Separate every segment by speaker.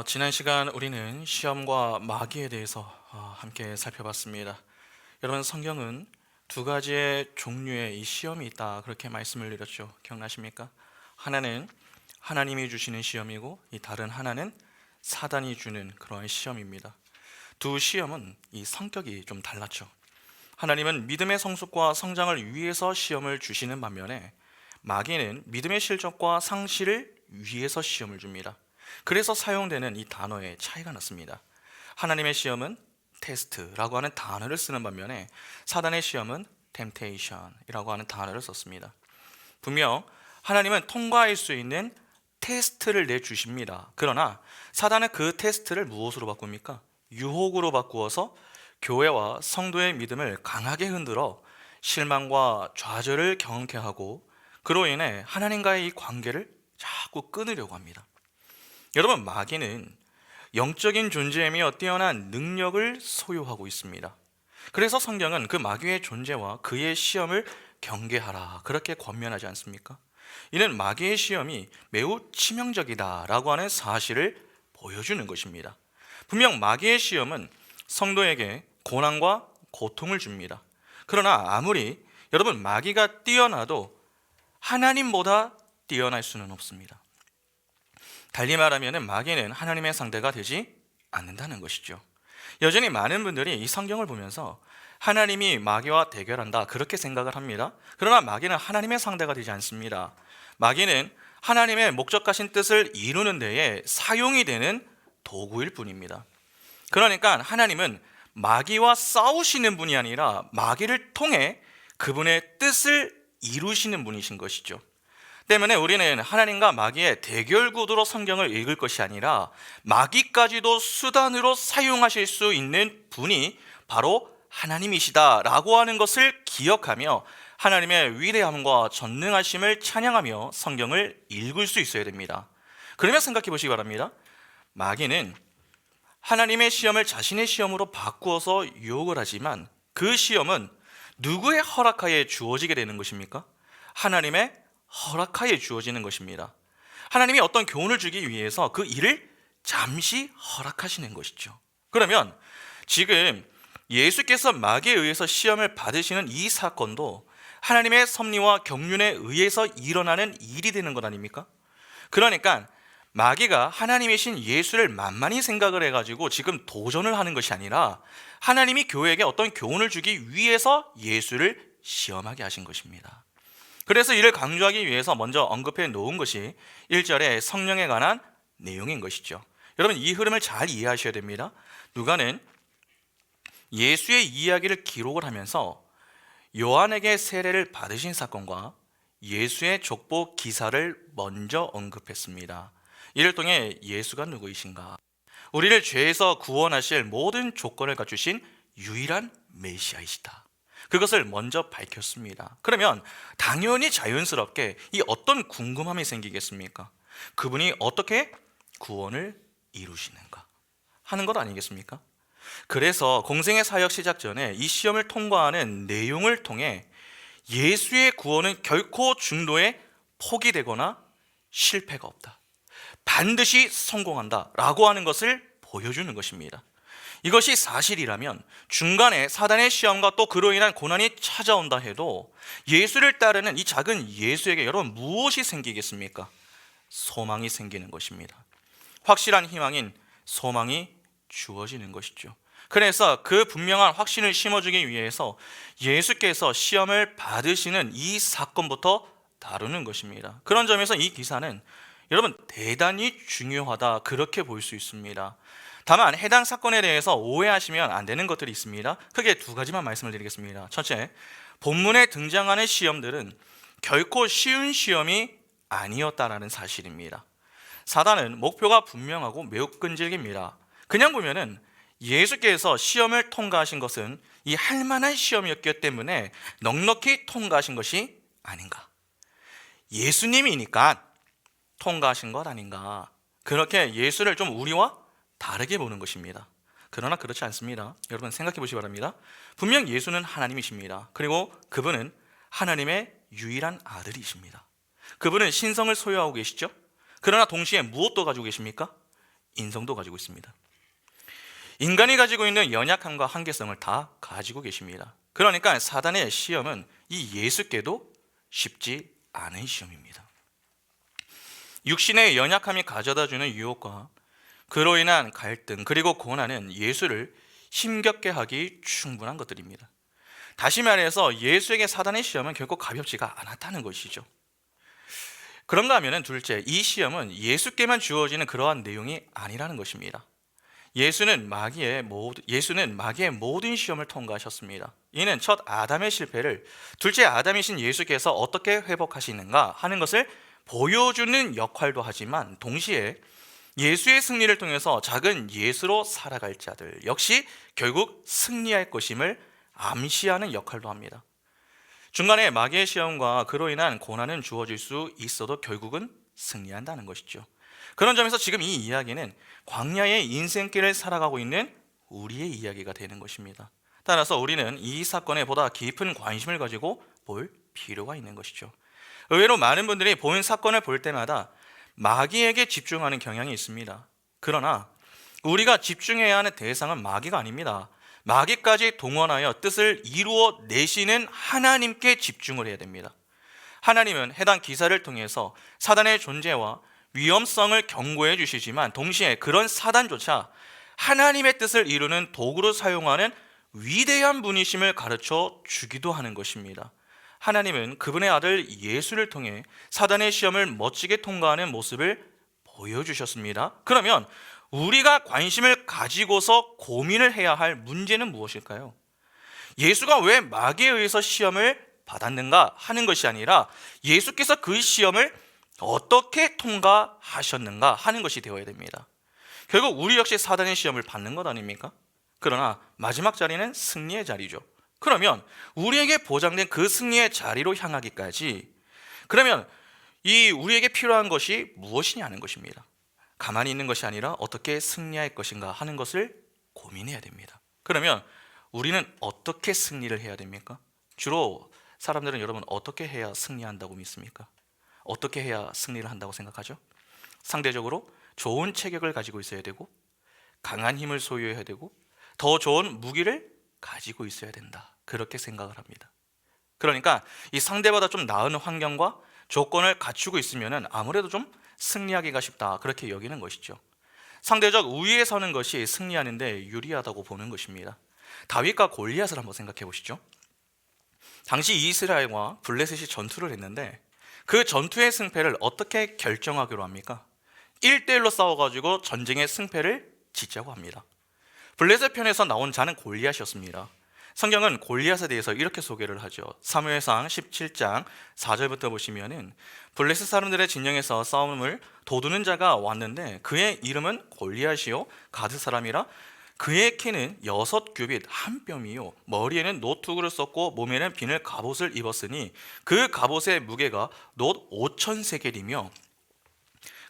Speaker 1: 지난 시간 우리는 시험과 마귀에 대해서 함께 살펴봤습니다. 여러분, 성경은 두 가지의 종류의 이 시험이 있다, 그렇게 말씀을 드렸죠. 기억나십니까? 하나는 하나님이 주시는 시험이고, 이 다른 하나는 사단이 주는 그러한 시험입니다. 두 시험은 이 성격이 좀 달랐죠. 하나님은 믿음의 성숙과 성장을 위해서 시험을 주시는 반면에, 마귀는 믿음의 실족과 상실을 위해서 시험을 줍니다. 그래서 사용되는 이 단어의 차이가 났습니다. 하나님의 시험은 테스트라고 하는 단어를 쓰는 반면에, 사단의 시험은 temptation이라고 하는 단어를 썼습니다. 분명 하나님은 통과할 수 있는 테스트를 내주십니다. 그러나 사단은 그 테스트를 무엇으로 바꿉니까? 유혹으로 바꾸어서 교회와 성도의 믿음을 강하게 흔들어 실망과 좌절을 경험케 하고, 그로 인해 하나님과의 이 관계를 자꾸 끊으려고 합니다. 여러분, 마귀는 영적인 존재이며 뛰어난 능력을 소유하고 있습니다. 그래서 성경은 그 마귀의 존재와 그의 시험을 경계하라, 그렇게 권면하지 않습니까? 이는 마귀의 시험이 매우 치명적이다라고 하는 사실을 보여주는 것입니다. 분명 마귀의 시험은 성도에게 고난과 고통을 줍니다. 그러나 아무리 여러분 마귀가 뛰어나도 하나님보다 뛰어날 수는 없습니다. 달리 말하면 마귀는 하나님의 상대가 되지 않는다는 것이죠. 여전히 많은 분들이 이 성경을 보면서 하나님이 마귀와 대결한다, 그렇게 생각을 합니다. 그러나 마귀는 하나님의 상대가 되지 않습니다. 마귀는 하나님의 목적하신 뜻을 이루는 데에 사용이 되는 도구일 뿐입니다. 그러니까 하나님은 마귀와 싸우시는 분이 아니라 마귀를 통해 그분의 뜻을 이루시는 분이신 것이죠. 때문에 우리는 하나님과 마귀의 대결 구도로 성경을 읽을 것이 아니라, 마귀까지도 수단으로 사용하실 수 있는 분이 바로 하나님이시다라고 하는 것을 기억하며 하나님의 위대함과 전능하심을 찬양하며 성경을 읽을 수 있어야 됩니다. 그러면 생각해 보시기 바랍니다. 마귀는 하나님의 시험을 자신의 시험으로 바꾸어서 유혹을 하지만, 그 시험은 누구의 허락하에 주어지게 되는 것입니까? 하나님의 허락하에 주어지는 것입니다. 하나님이 어떤 교훈을 주기 위해서 그 일을 잠시 허락하시는 것이죠. 그러면 지금 예수께서 마귀에 의해서 시험을 받으시는 이 사건도 하나님의 섭리와 경륜에 의해서 일어나는 일이 되는 것 아닙니까? 그러니까 마귀가 하나님이신 예수를 만만히 생각을 해가지고 지금 도전을 하는 것이 아니라, 하나님이 교회에게 어떤 교훈을 주기 위해서 예수를 시험하게 하신 것입니다. 그래서 이를 강조하기 위해서 먼저 언급해 놓은 것이 1절에 성령에 관한 내용인 것이죠. 여러분, 이 흐름을 잘 이해하셔야 됩니다. 누가는 예수의 이야기를 기록을 하면서 요한에게 세례를 받으신 사건과 예수의 족보 기사를 먼저 언급했습니다. 이를 통해 예수가 누구이신가, 우리를 죄에서 구원하실 모든 조건을 갖추신 유일한 메시아이시다, 그것을 먼저 밝혔습니다. 그러면 당연히 자연스럽게 이 어떤 궁금함이 생기겠습니까? 그분이 어떻게 구원을 이루시는가 하는 것 아니겠습니까? 그래서 공생의 사역 시작 전에 이 시험을 통과하는 내용을 통해 예수의 구원은 결코 중도에 포기되거나 실패가 없다, 반드시 성공한다 라고 하는 것을 보여주는 것입니다. 이것이 사실이라면 중간에 사단의 시험과 또 그로 인한 고난이 찾아온다 해도 예수를 따르는 이 작은 예수에게 여러분 무엇이 생기겠습니까? 소망이 생기는 것입니다. 확실한 희망인 소망이 주어지는 것이죠. 그래서 그 분명한 확신을 심어주기 위해서 예수께서 시험을 받으시는 이 사건부터 다루는 것입니다. 그런 점에서 이 기사는 여러분 대단히 중요하다, 그렇게 볼 수 있습니다. 다만 해당 사건에 대해서 오해하시면 안 되는 것들이 있습니다. 크게 두 가지만 말씀을 드리겠습니다. 첫째, 본문에 등장하는 시험들은 결코 쉬운 시험이 아니었다라는 사실입니다. 사단은 목표가 분명하고 매우 끈질깁니다. 그냥 보면은 예수께서 시험을 통과하신 것은 이 할만한 시험이었기 때문에 넉넉히 통과하신 것이 아닌가, 예수님이니까 통과하신 것 아닌가, 그렇게 예수를 좀 우리와 다르게 보는 것입니다. 그러나 그렇지 않습니다. 여러분 생각해 보시기 바랍니다. 분명 예수는 하나님이십니다. 그리고 그분은 하나님의 유일한 아들이십니다. 그분은 신성을 소유하고 계시죠. 그러나 동시에 무엇도 가지고 계십니까? 인성도 가지고 있습니다. 인간이 가지고 있는 연약함과 한계성을 다 가지고 계십니다. 그러니까 사단의 시험은 이 예수께도 쉽지 않은 시험입니다. 육신의 연약함이 가져다주는 유혹과 그로 인한 갈등 그리고 고난은 예수를 힘겹게 하기 충분한 것들입니다. 다시 말해서 예수에게 사단의 시험은 결코 가볍지가 않았다는 것이죠. 그런가 하면 둘째, 이 시험은 예수께만 주어지는 그러한 내용이 아니라는 것입니다. 예수는 마귀의 모든 시험을 통과하셨습니다. 이는 첫 아담의 실패를 둘째 아담이신 예수께서 어떻게 회복하시는가 하는 것을 보여주는 역할도 하지만 동시에 예수의 승리를 통해서 작은 예수로 살아갈 자들 역시 결국 승리할 것임을 암시하는 역할도 합니다. 중간에 마귀의 시험과 그로 인한 고난은 주어질 수 있어도 결국은 승리한다는 것이죠. 그런 점에서 지금 이 이야기는 광야의 인생길을 살아가고 있는 우리의 이야기가 되는 것입니다. 따라서 우리는 이 사건에 보다 깊은 관심을 가지고 볼 필요가 있는 것이죠. 의외로 많은 분들이 본 사건을 볼 때마다 마귀에게 집중하는 경향이 있습니다. 그러나 우리가 집중해야 하는 대상은 마귀가 아닙니다. 마귀까지 동원하여 뜻을 이루어 내시는 하나님께 집중을 해야 됩니다. 하나님은 해당 기사를 통해서 사단의 존재와 위험성을 경고해 주시지만 동시에 그런 사단조차 하나님의 뜻을 이루는 도구로 사용하는 위대한 분이심을 가르쳐 주기도 하는 것입니다. 하나님은 그분의 아들 예수를 통해 사단의 시험을 멋지게 통과하는 모습을 보여주셨습니다. 그러면 우리가 관심을 가지고서 고민을 해야 할 문제는 무엇일까요? 예수가 왜 마귀에 의해서 시험을 받았는가 하는 것이 아니라 예수께서 그 시험을 어떻게 통과하셨는가 하는 것이 되어야 됩니다. 결국 우리 역시 사단의 시험을 받는 것 아닙니까? 그러나 마지막 자리는 승리의 자리죠. 그러면 우리에게 보장된 그 승리의 자리로 향하기까지 그러면 이 우리에게 필요한 것이 무엇이냐는 것입니다. 가만히 있는 것이 아니라 어떻게 승리할 것인가 하는 것을 고민해야 됩니다. 그러면 우리는 어떻게 승리를 해야 됩니까? 주로 사람들은 여러분 어떻게 해야 승리한다고 믿습니까? 어떻게 해야 승리를 한다고 생각하죠? 상대적으로 좋은 체격을 가지고 있어야 되고 강한 힘을 소유해야 되고 더 좋은 무기를 가지고 있어야 된다. 그렇게 생각을 합니다. 그러니까 이 상대보다 좀 나은 환경과 조건을 갖추고 있으면 아무래도 좀 승리하기가 쉽다. 그렇게 여기는 것이죠. 상대적 우위에 서는 것이 승리하는 데 유리하다고 보는 것입니다. 다윗과 골리앗을 한번 생각해 보시죠. 당시 이스라엘과 블레셋이 전투를 했는데 그 전투의 승패를 어떻게 결정하기로 합니까? 1대1로 싸워가지고 전쟁의 승패를 짓자고 합니다. 블레셋 편에서 나온 자는 골리앗이었습니다. 성경은 골리앗에 대해서 이렇게 소개를 하죠. 사무엘상 17장 4절부터 보시면은 블레셋 사람들의 진영에서 싸움을 도두는 자가 왔는데 그의 이름은 골리앗이요 가드 사람이라 그의 키는 6규빗 한 뼘이요 머리에는 노투구를 썼고 몸에는 비늘 갑옷을 입었으니 그 갑옷의 무게가 놋 5,000세겔이며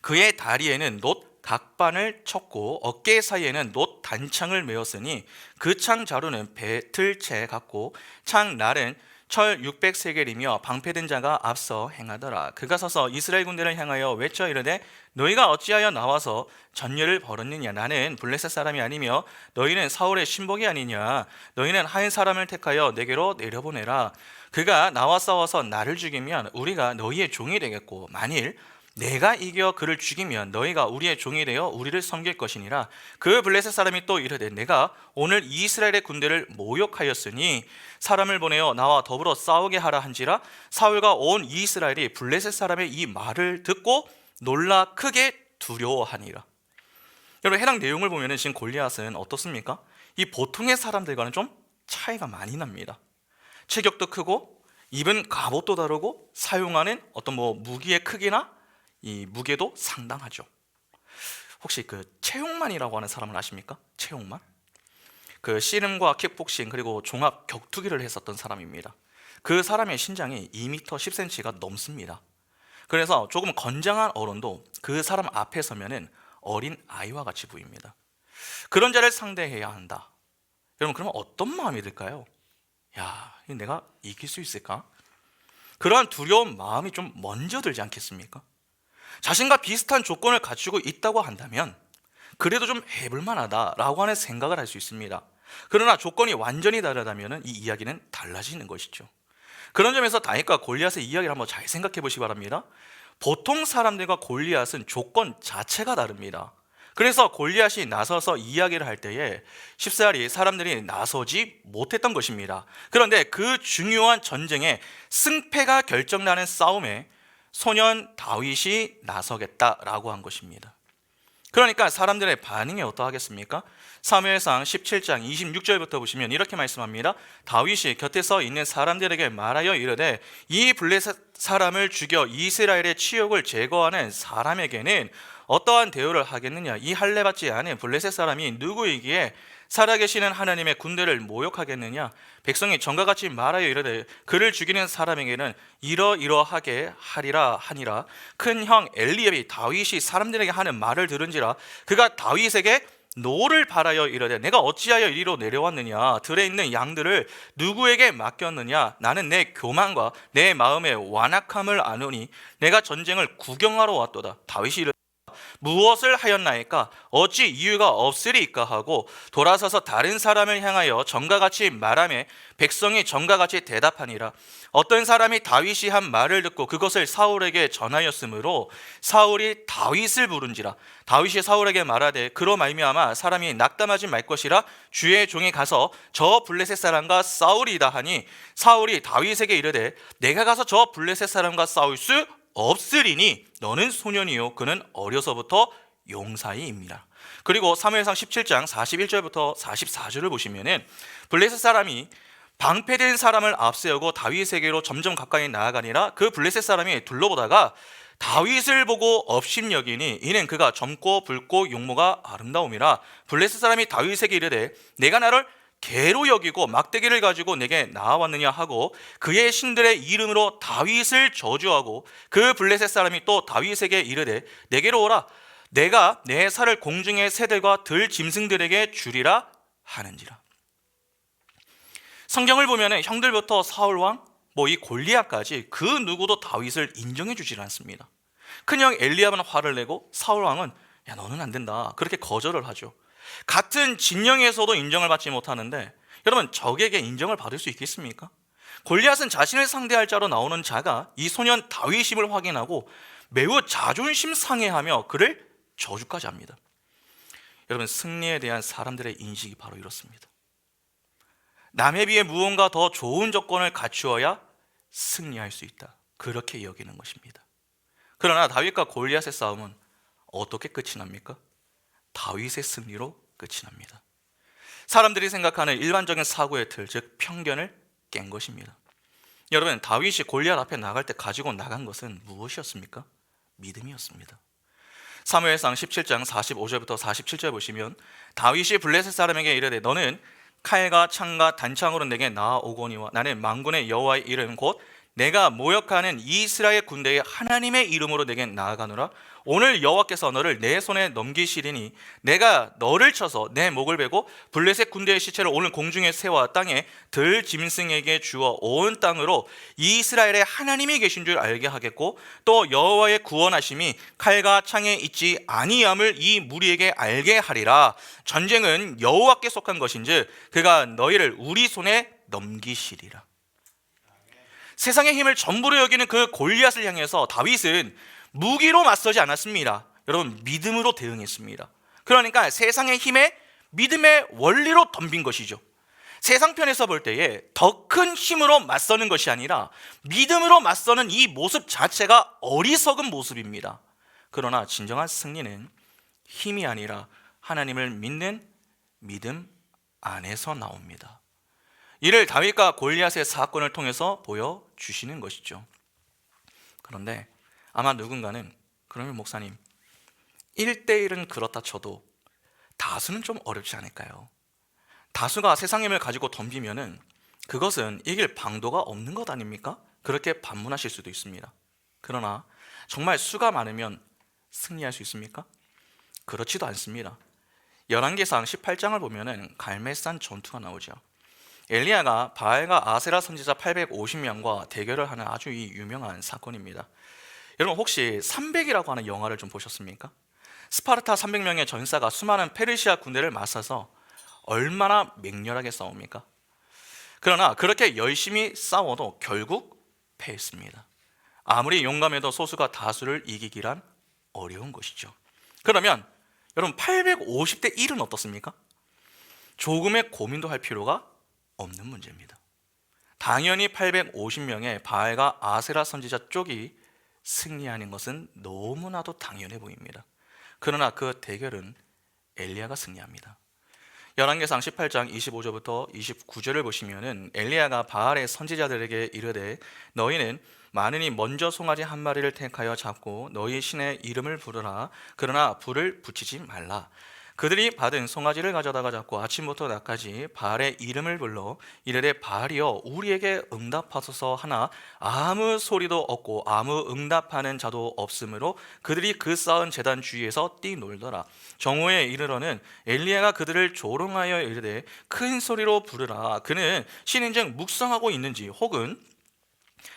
Speaker 1: 그의 다리에는 놋 각반을 쳤고 어깨 사이에는 놋 단창을 메었으니 그 창 자루는 배틀채 같고 창 날은 철 600세겔이며 방패된 자가 앞서 행하더라. 그가 서서 이스라엘 군대를 향하여 외쳐 이르되 너희가 어찌하여 나와서 전열을 벌였느냐? 나는 블레셋 사람이 아니며 너희는 사울의 신복이 아니냐? 너희는 하인 사람을 택하여 내게로 내려보내라. 그가 나와 싸워서 나를 죽이면 우리가 너희의 종이 되겠고 만일 내가 이겨 그를 죽이면 너희가 우리의 종이 되어 우리를 섬길 것이니라. 그 블레셋 사람이 또 이르되 내가 오늘 이스라엘의 군대를 모욕하였으니 사람을 보내어 나와 더불어 싸우게 하라 한지라. 사울과 온 이스라엘이 블레셋 사람의 이 말을 듣고 놀라 크게 두려워하니라. 여러분 해당 내용을 보면 지금 골리앗은 어떻습니까? 이 보통의 사람들과는 좀 차이가 많이 납니다. 체격도 크고 입은 갑옷도 다르고 사용하는 어떤 무기의 크기나 이 무게도 상당하죠. 혹시 그 최용만이라고 하는 사람을 아십니까? 최용만? 그 씨름과 킥복싱 그리고 종합 격투기를 했었던 사람입니다. 그 사람의 신장이 2m 10cm가 넘습니다. 그래서 조금 건장한 어른도 그 사람 앞에 서면은 어린 아이와 같이 보입니다. 그런 자를 상대해야 한다. 여러분 그러면 어떤 마음이 들까요? 야, 내가 이길 수 있을까? 그러한 두려운 마음이 좀 먼저 들지 않겠습니까? 자신과 비슷한 조건을 갖추고 있다고 한다면 그래도 좀 해볼 만하다라고 하는 생각을 할 수 있습니다. 그러나 조건이 완전히 다르다면 이 이야기는 달라지는 것이죠. 그런 점에서 다윗과 골리앗의 이야기를 한번 잘 생각해 보시기 바랍니다. 보통 사람들과 골리앗은 조건 자체가 다릅니다. 그래서 골리앗이 나서서 이야기를 할 때에 쉽사리 사람들이 나서지 못했던 것입니다. 그런데 그 중요한 전쟁에 승패가 결정나는 싸움에 소년 다윗이 나서겠다라고 한 것입니다. 그러니까 사람들의 반응이 어떠하겠습니까? 사무엘상 17장 26절부터 보시면 이렇게 말씀합니다. 다윗이 곁에 서 있는 사람들에게 말하여 이르되 이 블레셋 사람을 죽여 이스라엘의 치욕을 제거하는 사람에게는 어떠한 대우를 하겠느냐? 이 할례받지 않은 블레셋 사람이 누구이기에 살아계시는 하나님의 군대를 모욕하겠느냐? 백성이 전과 같이 말하여 이르되 그를 죽이는 사람에게는 이러이러하게 하리라 하니라. 큰 형 엘리압이 다윗이 사람들에게 하는 말을 들은지라 그가 다윗에게 노를 바라여 이르되 내가 어찌하여 이리로 내려왔느냐? 들에 있는 양들을 누구에게 맡겼느냐? 나는 내 교만과 내 마음의 완악함을 아노니 내가 전쟁을 구경하러 왔도다. 다윗이 이르되 무엇을 하였나이까? 어찌 이유가 없으리까? 하고 돌아서서 다른 사람을 향하여 전과 같이 말하매 백성이 전과 같이 대답하니라. 어떤 사람이 다윗이 한 말을 듣고 그것을 사울에게 전하였으므로 사울이 다윗을 부른지라. 다윗이 사울에게 말하되 그로 말미암아 사람이 낙담하지 말 것이라 주의 종이 가서 저 블레셋 사람과 싸우리이다 하니 사울이 다윗에게 이르되 내가 가서 저 블레셋 사람과 싸울 수 없으리니 너는 소년이요 그는 어려서부터 용사이입니다. 그리고 사무엘상 17장 41절부터 44절을 보시면은 블레셋 사람이 방패된 사람을 앞세우고 다윗에게로 점점 가까이 나아가니라. 그 블레셋 사람이 둘러보다가 다윗을 보고 업심여기니 이는 그가 젊고 붉고 용모가 아름다움이라. 블레셋 사람이 다윗에게 이르되 내가 나를 개로 여기고 막대기를 가지고 내게 나와왔느냐 하고 그의 신들의 이름으로 다윗을 저주하고 그 블레셋 사람이 또 다윗에게 이르되 내게로 오라. 내가 내 살을 공중의 새들과 들 짐승들에게 주리라 하는지라. 성경을 보면 형들부터 사울왕 이 골리앗까지 그 누구도 다윗을 인정해 주질 않습니다. 큰형 엘리압은 화를 내고 사울왕은 야 너는 안 된다 그렇게 거절을 하죠. 같은 진영에서도 인정을 받지 못하는데 여러분 적에게 인정을 받을 수 있겠습니까? 골리앗은 자신을 상대할 자로 나오는 자가 이 소년 다윗임을 확인하고 매우 자존심 상해하며 그를 저주까지 합니다. 여러분 승리에 대한 사람들의 인식이 바로 이렇습니다. 남에 비해 무언가 더 좋은 조건을 갖추어야 승리할 수 있다 그렇게 여기는 것입니다. 그러나 다윗과 골리앗의 싸움은 어떻게 끝이 납니까? 다윗의 승리로 끝이 납니다. 사람들이 생각하는 일반적인 사고의 틀, 즉 편견을 깬 것입니다. 여러분 다윗이 골리앗 앞에 나갈 때 가지고 나간 것은 무엇이었습니까? 믿음이었습니다. 사무엘상 17장 45절부터 47절 보시면 다윗이 블레셋 사람에게 이르되 너는 칼과 창과 단창으로 내게 나아오거니와 나는 만군의 여호와의 이름 곧 내가 모욕하는 이스라엘 군대의 하나님의 이름으로 내게 나아가노라. 오늘 여호와께서 너를 내 손에 넘기시리니 내가 너를 쳐서 내 목을 베고 블레셋 군대의 시체를 오늘 공중의 새와 땅에 들 짐승에게 주어 온 땅으로 이스라엘의 하나님이 계신 줄 알게 하겠고 또 여호와의 구원하심이 칼과 창에 있지 아니함을 이 무리에게 알게 하리라. 전쟁은 여호와께 속한 것인즉 그가 너희를 우리 손에 넘기시리라. 세상의 힘을 전부로 여기는 그 골리앗을 향해서 다윗은 무기로 맞서지 않았습니다. 여러분 믿음으로 대응했습니다. 그러니까 세상의 힘에 믿음의 원리로 덤빈 것이죠. 세상 편에서 볼 때에 더 큰 힘으로 맞서는 것이 아니라 믿음으로 맞서는 이 모습 자체가 어리석은 모습입니다. 그러나 진정한 승리는 힘이 아니라 하나님을 믿는 믿음 안에서 나옵니다. 이를 다윗과 골리앗의 사건을 통해서 보여주시는 것이죠. 그런데 아마 누군가는 그러면 목사님 1대1은 그렇다 쳐도 다수는 좀 어렵지 않을까요? 다수가 세상의 힘을 가지고 덤비면은 그것은 이길 방도가 없는 것 아닙니까? 그렇게 반문하실 수도 있습니다. 그러나 정말 수가 많으면 승리할 수 있습니까? 그렇지도 않습니다. 열왕기상 18장을 보면은 갈멜산 전투가 나오죠. 엘리야가 바알과 아세라 선지자 850명과 대결을 하는 아주 유명한 사건입니다. 여러분 혹시 300이라고 하는 영화를 좀 보셨습니까? 스파르타 300명의 전사가 수많은 페르시아 군대를 맞서서 얼마나 맹렬하게 싸웁니까? 그러나 그렇게 열심히 싸워도 결국 패했습니다. 아무리 용감해도 소수가 다수를 이기기란 어려운 것이죠. 그러면 여러분 850대 1은 어떻습니까? 조금의 고민도 할 필요가 없는 문제입니다. 당연히 850명의 바알과 아세라 선지자 쪽이 승리하는 것은 너무나도 당연해 보입니다. 그러나 그 대결은 엘리야가 승리합니다. 열왕기상 18장 25절부터 29절을 보시면은 엘리야가 바알의 선지자들에게 이르되 너희는 많으니 먼저 송아지 한 마리를 택하여 잡고 너희 신의 이름을 부르라. 그러나 불을 붙이지 말라. 그들이 받은 송아지를 가져다가 잡고 아침부터 낮까지 바알의 이름을 불러 이르되 바알이여 우리에게 응답하소서 하나 아무 소리도 없고 아무 응답하는 자도 없으므로 그들이 그 쌓은 제단 주위에서 뛰놀더라. 정오에 이르러는 엘리야가 그들을 조롱하여 이르되 큰 소리로 부르라. 그는 신인즉 묵상하고 있는지 혹은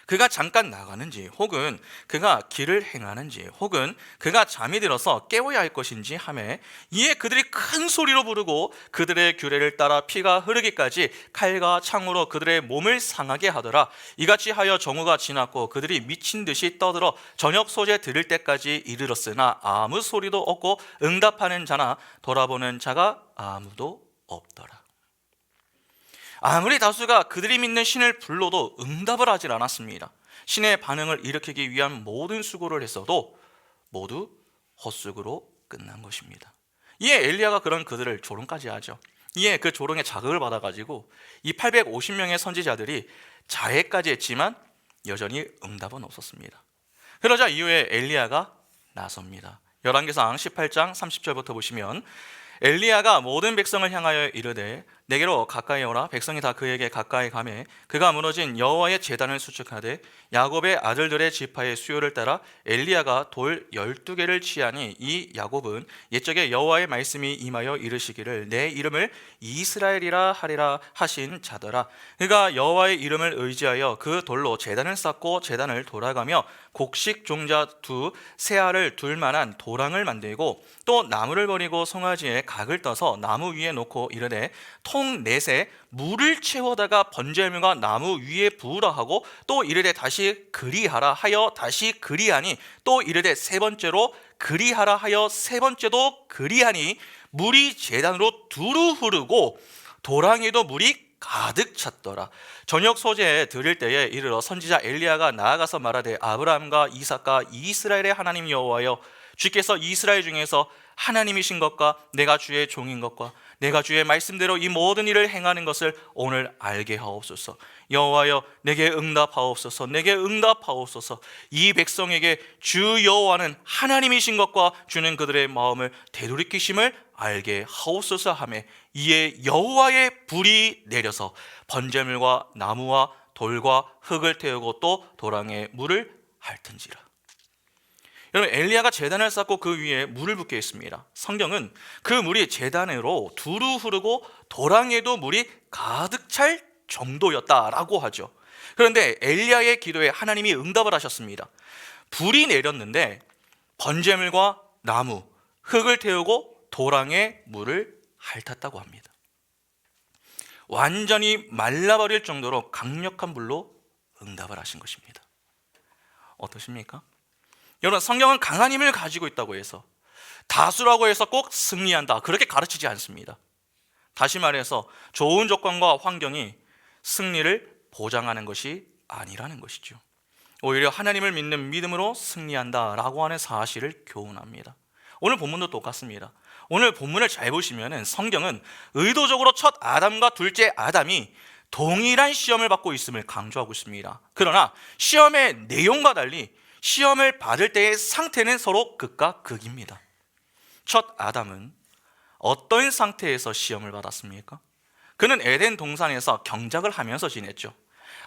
Speaker 1: 그가 잠깐 나가는지 혹은 그가 길을 행하는지 혹은 그가 잠이 들어서 깨워야 할 것인지 하매 이에 그들이 큰 소리로 부르고 그들의 규례를 따라 피가 흐르기까지 칼과 창으로 그들의 몸을 상하게 하더라. 이같이 하여 정오가 지났고 그들이 미친 듯이 떠들어 저녁 소재 들을 때까지 이르렀으나 아무 소리도 없고 응답하는 자나 돌아보는 자가 아무도 없더라. 아무리 다수가 그들이 믿는 신을 불러도 응답을 하질 않았습니다. 신의 반응을 일으키기 위한 모든 수고를 했어도 모두 헛수고로 끝난 것입니다. 이에 엘리야가 그런 그들을 조롱까지 하죠. 이에 그 조롱에 자극을 받아가지고 이 850명의 선지자들이 자해까지 했지만 여전히 응답은 없었습니다. 그러자 이후에 엘리야가 나섭니다. 열왕기상 18장 30절부터 보시면 엘리야가 모든 백성을 향하여 이르되 내게로 가까이 오라. 백성이 다 그에게 가까이 가매 그가 무너진 여호와의 제단을 수축하되 야곱의 아들들의 지파의 수요를 따라 엘리야가 돌 12개를 취하니 이 야곱은 옛적에 여호와의 말씀이 임하여 이르시기를 내 이름을 이스라엘이라 하리라 하신 자더라. 그가 여호와의 이름을 의지하여 그 돌로 제단을 쌓고 제단을 돌아가며 곡식 종자 두 새알을 둘 만한 도랑을 만들고 또 나무를 버리고 송아지에 각을 떠서 나무 위에 놓고 이르되 통 넷에 물을 채워다가 번제물과 나무 위에 부으라 하고 또 이르되 다시 그리하라 하여 다시 그리하니 또 이르되 세 번째로 그리하라 하여 세 번째도 그리하니 물이 제단으로 두루 흐르고 도랑에도 물이 가득 찼더라. 저녁 소재에 들을 때에 이르러 선지자 엘리야가 나아가서 말하되 아브라함과 이삭과 이스라엘의 하나님 여호와여 주께서 이스라엘 중에서 하나님이신 것과 내가 주의 종인 것과 내가 주의 말씀대로 이 모든 일을 행하는 것을 오늘 알게 하옵소서. 여호와여 내게 응답하옵소서. 내게 응답하옵소서. 이 백성에게 주 여호와는 하나님이신 것과 주는 그들의 마음을 되돌이키심을 알게 하옵소서 하며 이에 여호와의 불이 내려서 번제물과 나무와 돌과 흙을 태우고 또 도랑에 물을 핥은지라. 여러분 엘리야가 제단을 쌓고 그 위에 물을 붓게 했습니다. 성경은 그 물이 제단으로 두루 흐르고 도랑에도 물이 가득 찰 정도였다라고 하죠. 그런데 엘리야의 기도에 하나님이 응답을 하셨습니다. 불이 내렸는데 번제물과 나무, 흙을 태우고 도랑에 물을 핥았다고 합니다. 완전히 말라버릴 정도로 강력한 불로 응답을 하신 것입니다. 어떠십니까? 여러분 성경은 강한 힘을 가지고 있다고 해서 다수라고 해서 꼭 승리한다 그렇게 가르치지 않습니다. 다시 말해서 좋은 조건과 환경이 승리를 보장하는 것이 아니라는 것이죠. 오히려 하나님을 믿는 믿음으로 승리한다라고 하는 사실을 교훈합니다. 오늘 본문도 똑같습니다. 오늘 본문을 잘 보시면 성경은 의도적으로 첫 아담과 둘째 아담이 동일한 시험을 받고 있음을 강조하고 있습니다. 그러나 시험의 내용과 달리 시험을 받을 때의 상태는 서로 극과 극입니다. 첫 아담은 어떤 상태에서 시험을 받았습니까? 그는 에덴 동산에서 경작을 하면서 지냈죠.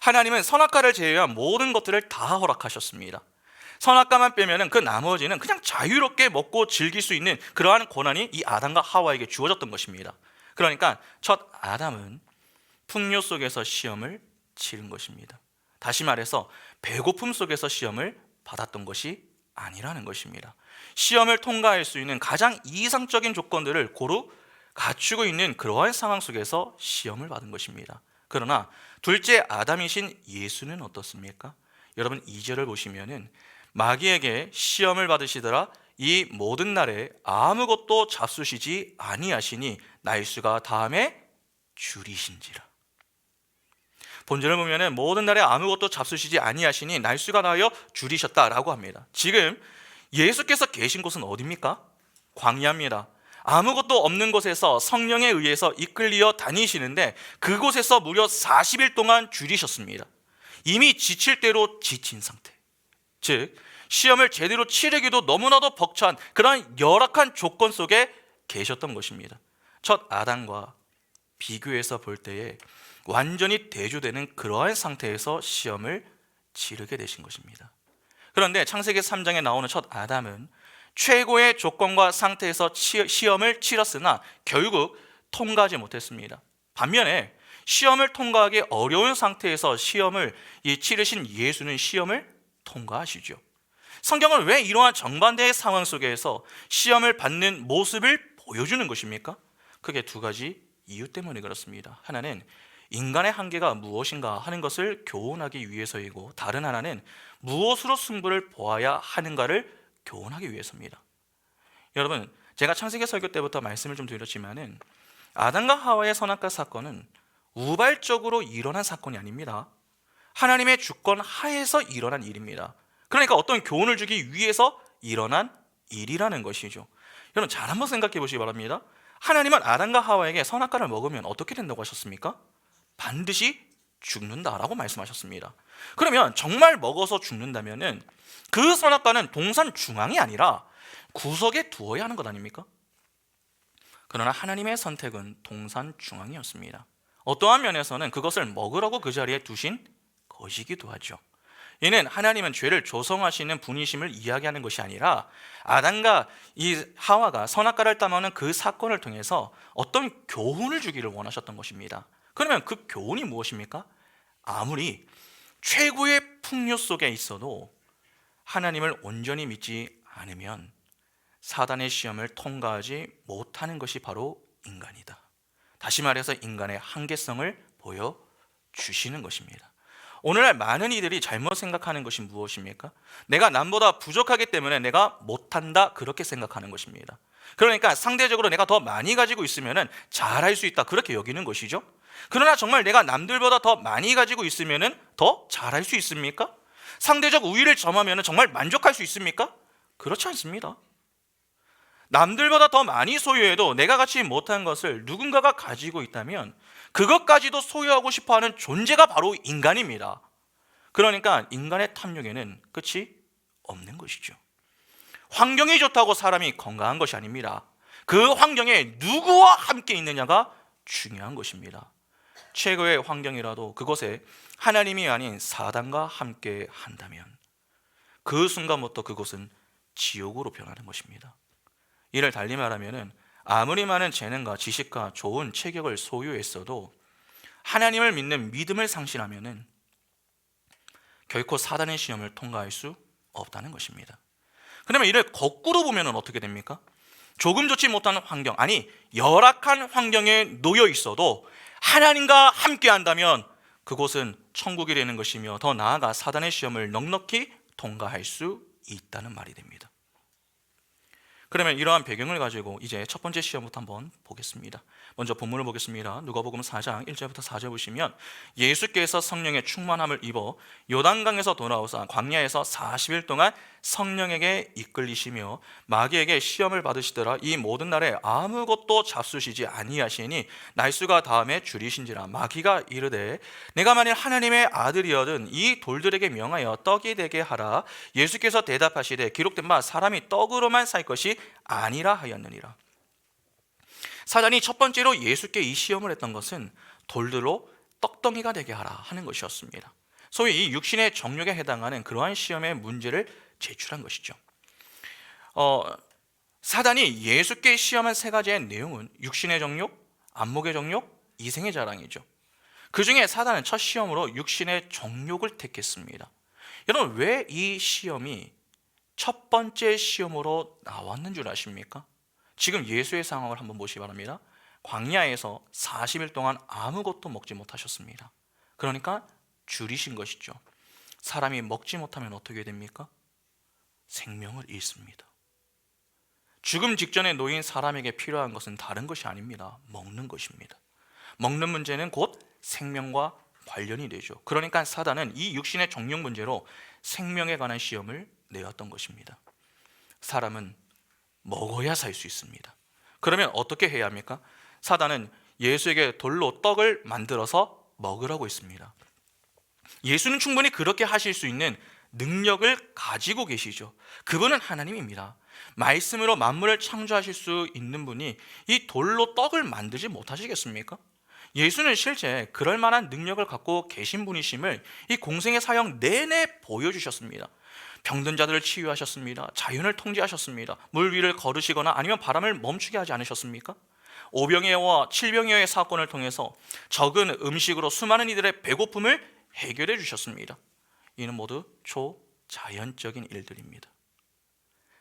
Speaker 1: 하나님은 선악과를 제외한 모든 것들을 다 허락하셨습니다. 선악과만 빼면 그 나머지는 그냥 자유롭게 먹고 즐길 수 있는 그러한 권한이 이 아담과 하와에게 주어졌던 것입니다. 그러니까 첫 아담은 풍요 속에서 시험을 치른 것입니다. 다시 말해서 배고픔 속에서 시험을 받았던 것이 아니라는 것입니다. 시험을 통과할 수 있는 가장 이상적인 조건들을 고루 갖추고 있는 그러한 상황 속에서 시험을 받은 것입니다. 그러나 둘째 아담이신 예수는 어떻습니까? 여러분 2절을 보시면은 마귀에게 시험을 받으시더라 이 모든 날에 아무것도 잡수시지 아니하시니 날수가 다음에 줄이신지라. 본절을 보면은 모든 날에 아무것도 잡수시지 아니하시니 날수가 다하여 줄이셨다라고 합니다. 지금 예수께서 계신 곳은 어디입니까? 광야입니다. 아무것도 없는 곳에서 성령에 의해서 이끌려 다니시는데 그곳에서 무려 40일 동안 줄이셨습니다. 이미 지칠 대로 지친 상태, 즉 시험을 제대로 치르기도 너무나도 벅찬 그런 열악한 조건 속에 계셨던 것입니다. 첫 아담과 비교해서 볼 때에 완전히 대조되는 그러한 상태에서 시험을 치르게 되신 것입니다. 그런데 창세기 3장에 나오는 첫 아담은 최고의 조건과 상태에서 시험을 치렀으나 결국 통과하지 못했습니다. 반면에 시험을 통과하기 어려운 상태에서 시험을 치르신 예수는 시험을 통과하시죠. 성경은 왜 이러한 정반대의 상황 속에서 시험을 받는 모습을 보여주는 것입니까? 크게 두 가지 이유 때문에 그렇습니다. 하나는 인간의 한계가 무엇인가 하는 것을 교훈하기 위해서이고, 다른 하나는 무엇으로 승부를 보아야 하는가를 교훈하기 위해서입니다. 여러분, 제가 창세기 설교 때부터 말씀을 좀 드렸지만은 아담과 하와의 선악과 사건은 우발적으로 일어난 사건이 아닙니다. 하나님의 주권 하에서 일어난 일입니다. 그러니까 어떤 교훈을 주기 위해서 일어난 일이라는 것이죠. 여러분 잘 한번 생각해 보시기 바랍니다. 하나님은 아담과 하와에게 선악과를 먹으면 어떻게 된다고 하셨습니까? 반드시 죽는다라고 말씀하셨습니다. 그러면 정말 먹어서 죽는다면은 그 선악과는 동산 중앙이 아니라 구석에 두어야 하는 것 아닙니까? 그러나 하나님의 선택은 동산 중앙이었습니다. 어떠한 면에서는 그것을 먹으라고 그 자리에 두신 것이기도 하죠. 이는 하나님은 죄를 조성하시는 분이심을 이야기하는 것이 아니라 아담과 이 하와가 선악과를 따먹는 그 사건을 통해서 어떤 교훈을 주기를 원하셨던 것입니다. 그러면 그 교훈이 무엇입니까? 아무리 최고의 풍요 속에 있어도 하나님을 온전히 믿지 않으면 사단의 시험을 통과하지 못하는 것이 바로 인간이다. 다시 말해서 인간의 한계성을 보여주시는 것입니다. 오늘날 많은 이들이 잘못 생각하는 것이 무엇입니까? 내가 남보다 부족하기 때문에 내가 못한다, 그렇게 생각하는 것입니다. 그러니까 상대적으로 내가 더 많이 가지고 있으면 잘할 수 있다, 그렇게 여기는 것이죠. 그러나 정말 내가 남들보다 더 많이 가지고 있으면 더 잘할 수 있습니까? 상대적 우위를 점하면 정말 만족할 수 있습니까? 그렇지 않습니다. 남들보다 더 많이 소유해도 내가 갖지 못한 것을 누군가가 가지고 있다면 그것까지도 소유하고 싶어하는 존재가 바로 인간입니다. 그러니까 인간의 탐욕에는 끝이 없는 것이죠. 환경이 좋다고 사람이 건강한 것이 아닙니다. 그 환경에 누구와 함께 있느냐가 중요한 것입니다. 최고의 환경이라도 그곳에 하나님이 아닌 사단과 함께 한다면 그 순간부터 그곳은 지옥으로 변하는 것입니다. 이를 달리 말하면 아무리 많은 재능과 지식과 좋은 체격을 소유했어도 하나님을 믿는 믿음을 상실하면 결코 사단의 시험을 통과할 수 없다는 것입니다. 그러면 이를 거꾸로 보면 어떻게 됩니까? 조금 좋지 못한 환경, 아니 열악한 환경에 놓여 있어도 하나님과 함께 한다면 그곳은 천국이 되는 것이며 더 나아가 사단의 시험을 넉넉히 통과할 수 있다는 말이 됩니다. 그러면 이러한 배경을 가지고 이제 첫 번째 시험부터 한번 보겠습니다. 먼저 본문을 보겠습니다. 누가복음 4장 1절부터 4절 보시면 예수께서 성령의 충만함을 입어 요단강에서 돌아오사 광야에서 40일 동안 성령에게 이끌리시며 마귀에게 시험을 받으시더라. 이 모든 날에 아무것도 잡수시지 아니하시니 날수가 다음에 줄이신지라. 마귀가 이르되 내가 만일 하나님의 아들이어든 이 돌들에게 명하여 떡이 되게 하라. 예수께서 대답하시되 기록된 바 사람이 떡으로만 살 것이 아니라 하였느니라. 사단이 첫 번째로 예수께 이 시험을 했던 것은 돌들로 떡덩이가 되게 하라 하는 것이었습니다. 소위 이 육신의 정욕에 해당하는 그러한 시험의 문제를 제출한 것이죠. 사단이 예수께 시험한 세 가지의 내용은 육신의 정욕, 안목의 정욕, 이생의 자랑이죠. 그 중에 사단은 첫 시험으로 육신의 정욕을 택했습니다. 여러분 왜 이 시험이 첫 번째 시험으로 나왔는 줄 아십니까? 지금 예수의 상황을 한번 보시기 바랍니다. 광야에서 40일 동안 아무것도 먹지 못하셨습니다. 그러니까 줄이신 것이죠. 사람이 먹지 못하면 어떻게 됩니까? 생명을 잃습니다. 죽음 직전에 놓인 사람에게 필요한 것은 다른 것이 아닙니다. 먹는 것입니다. 먹는 문제는 곧 생명과 관련이 되죠. 그러니까 사단은 이 육신의 정령 문제로 생명에 관한 시험을 내었던 것입니다. 사람은 먹어야 살 수 있습니다. 그러면 어떻게 해야 합니까? 사단은 예수에게 돌로 떡을 만들어서 먹으라고 했습니다. 예수는 충분히 그렇게 하실 수 있는 능력을 가지고 계시죠. 그분은 하나님입니다. 말씀으로 만물을 창조하실 수 있는 분이 이 돌로 떡을 만들지 못하시겠습니까? 예수는 실제 그럴 만한 능력을 갖고 계신 분이심을 이 공생의 사역 내내 보여주셨습니다. 병든 자들을 치유하셨습니다. 자연을 통제하셨습니다. 물 위를 걸으시거나 아니면 바람을 멈추게 하지 않으셨습니까? 오병이어와 7병이어의 사건을 통해서 적은 음식으로 수많은 이들의 배고픔을 해결해 주셨습니다. 이는 모두 초자연적인 일들입니다.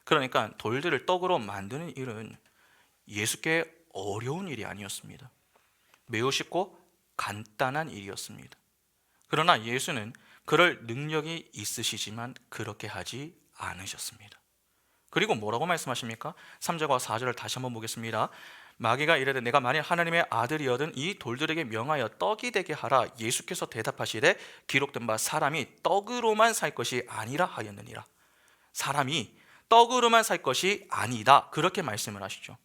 Speaker 1: 그러니까 돌들을 떡으로 만드는 일은 예수께 어려운 일이 아니었습니다. 매우 쉽고 간단한 일이었습니다. 그러나 예수는 그럴 능력이 있으시지만 그렇게 하지 않으셨습니다. 그리고 뭐라고 말씀하십니까? 3절과 4절을 다시 한번 보겠습니다. 마귀가 이르되 내가 만일 하나님의 아들이어든 이 돌들에게 명하여 떡이 되게 하라. 예수께서 대답하시되 기록된 바 사람이 떡으로만 살 것이 아니라 하였느니라. 사람이 떡으로만 살 것이 아니다, 그렇게 말씀을 하시죠.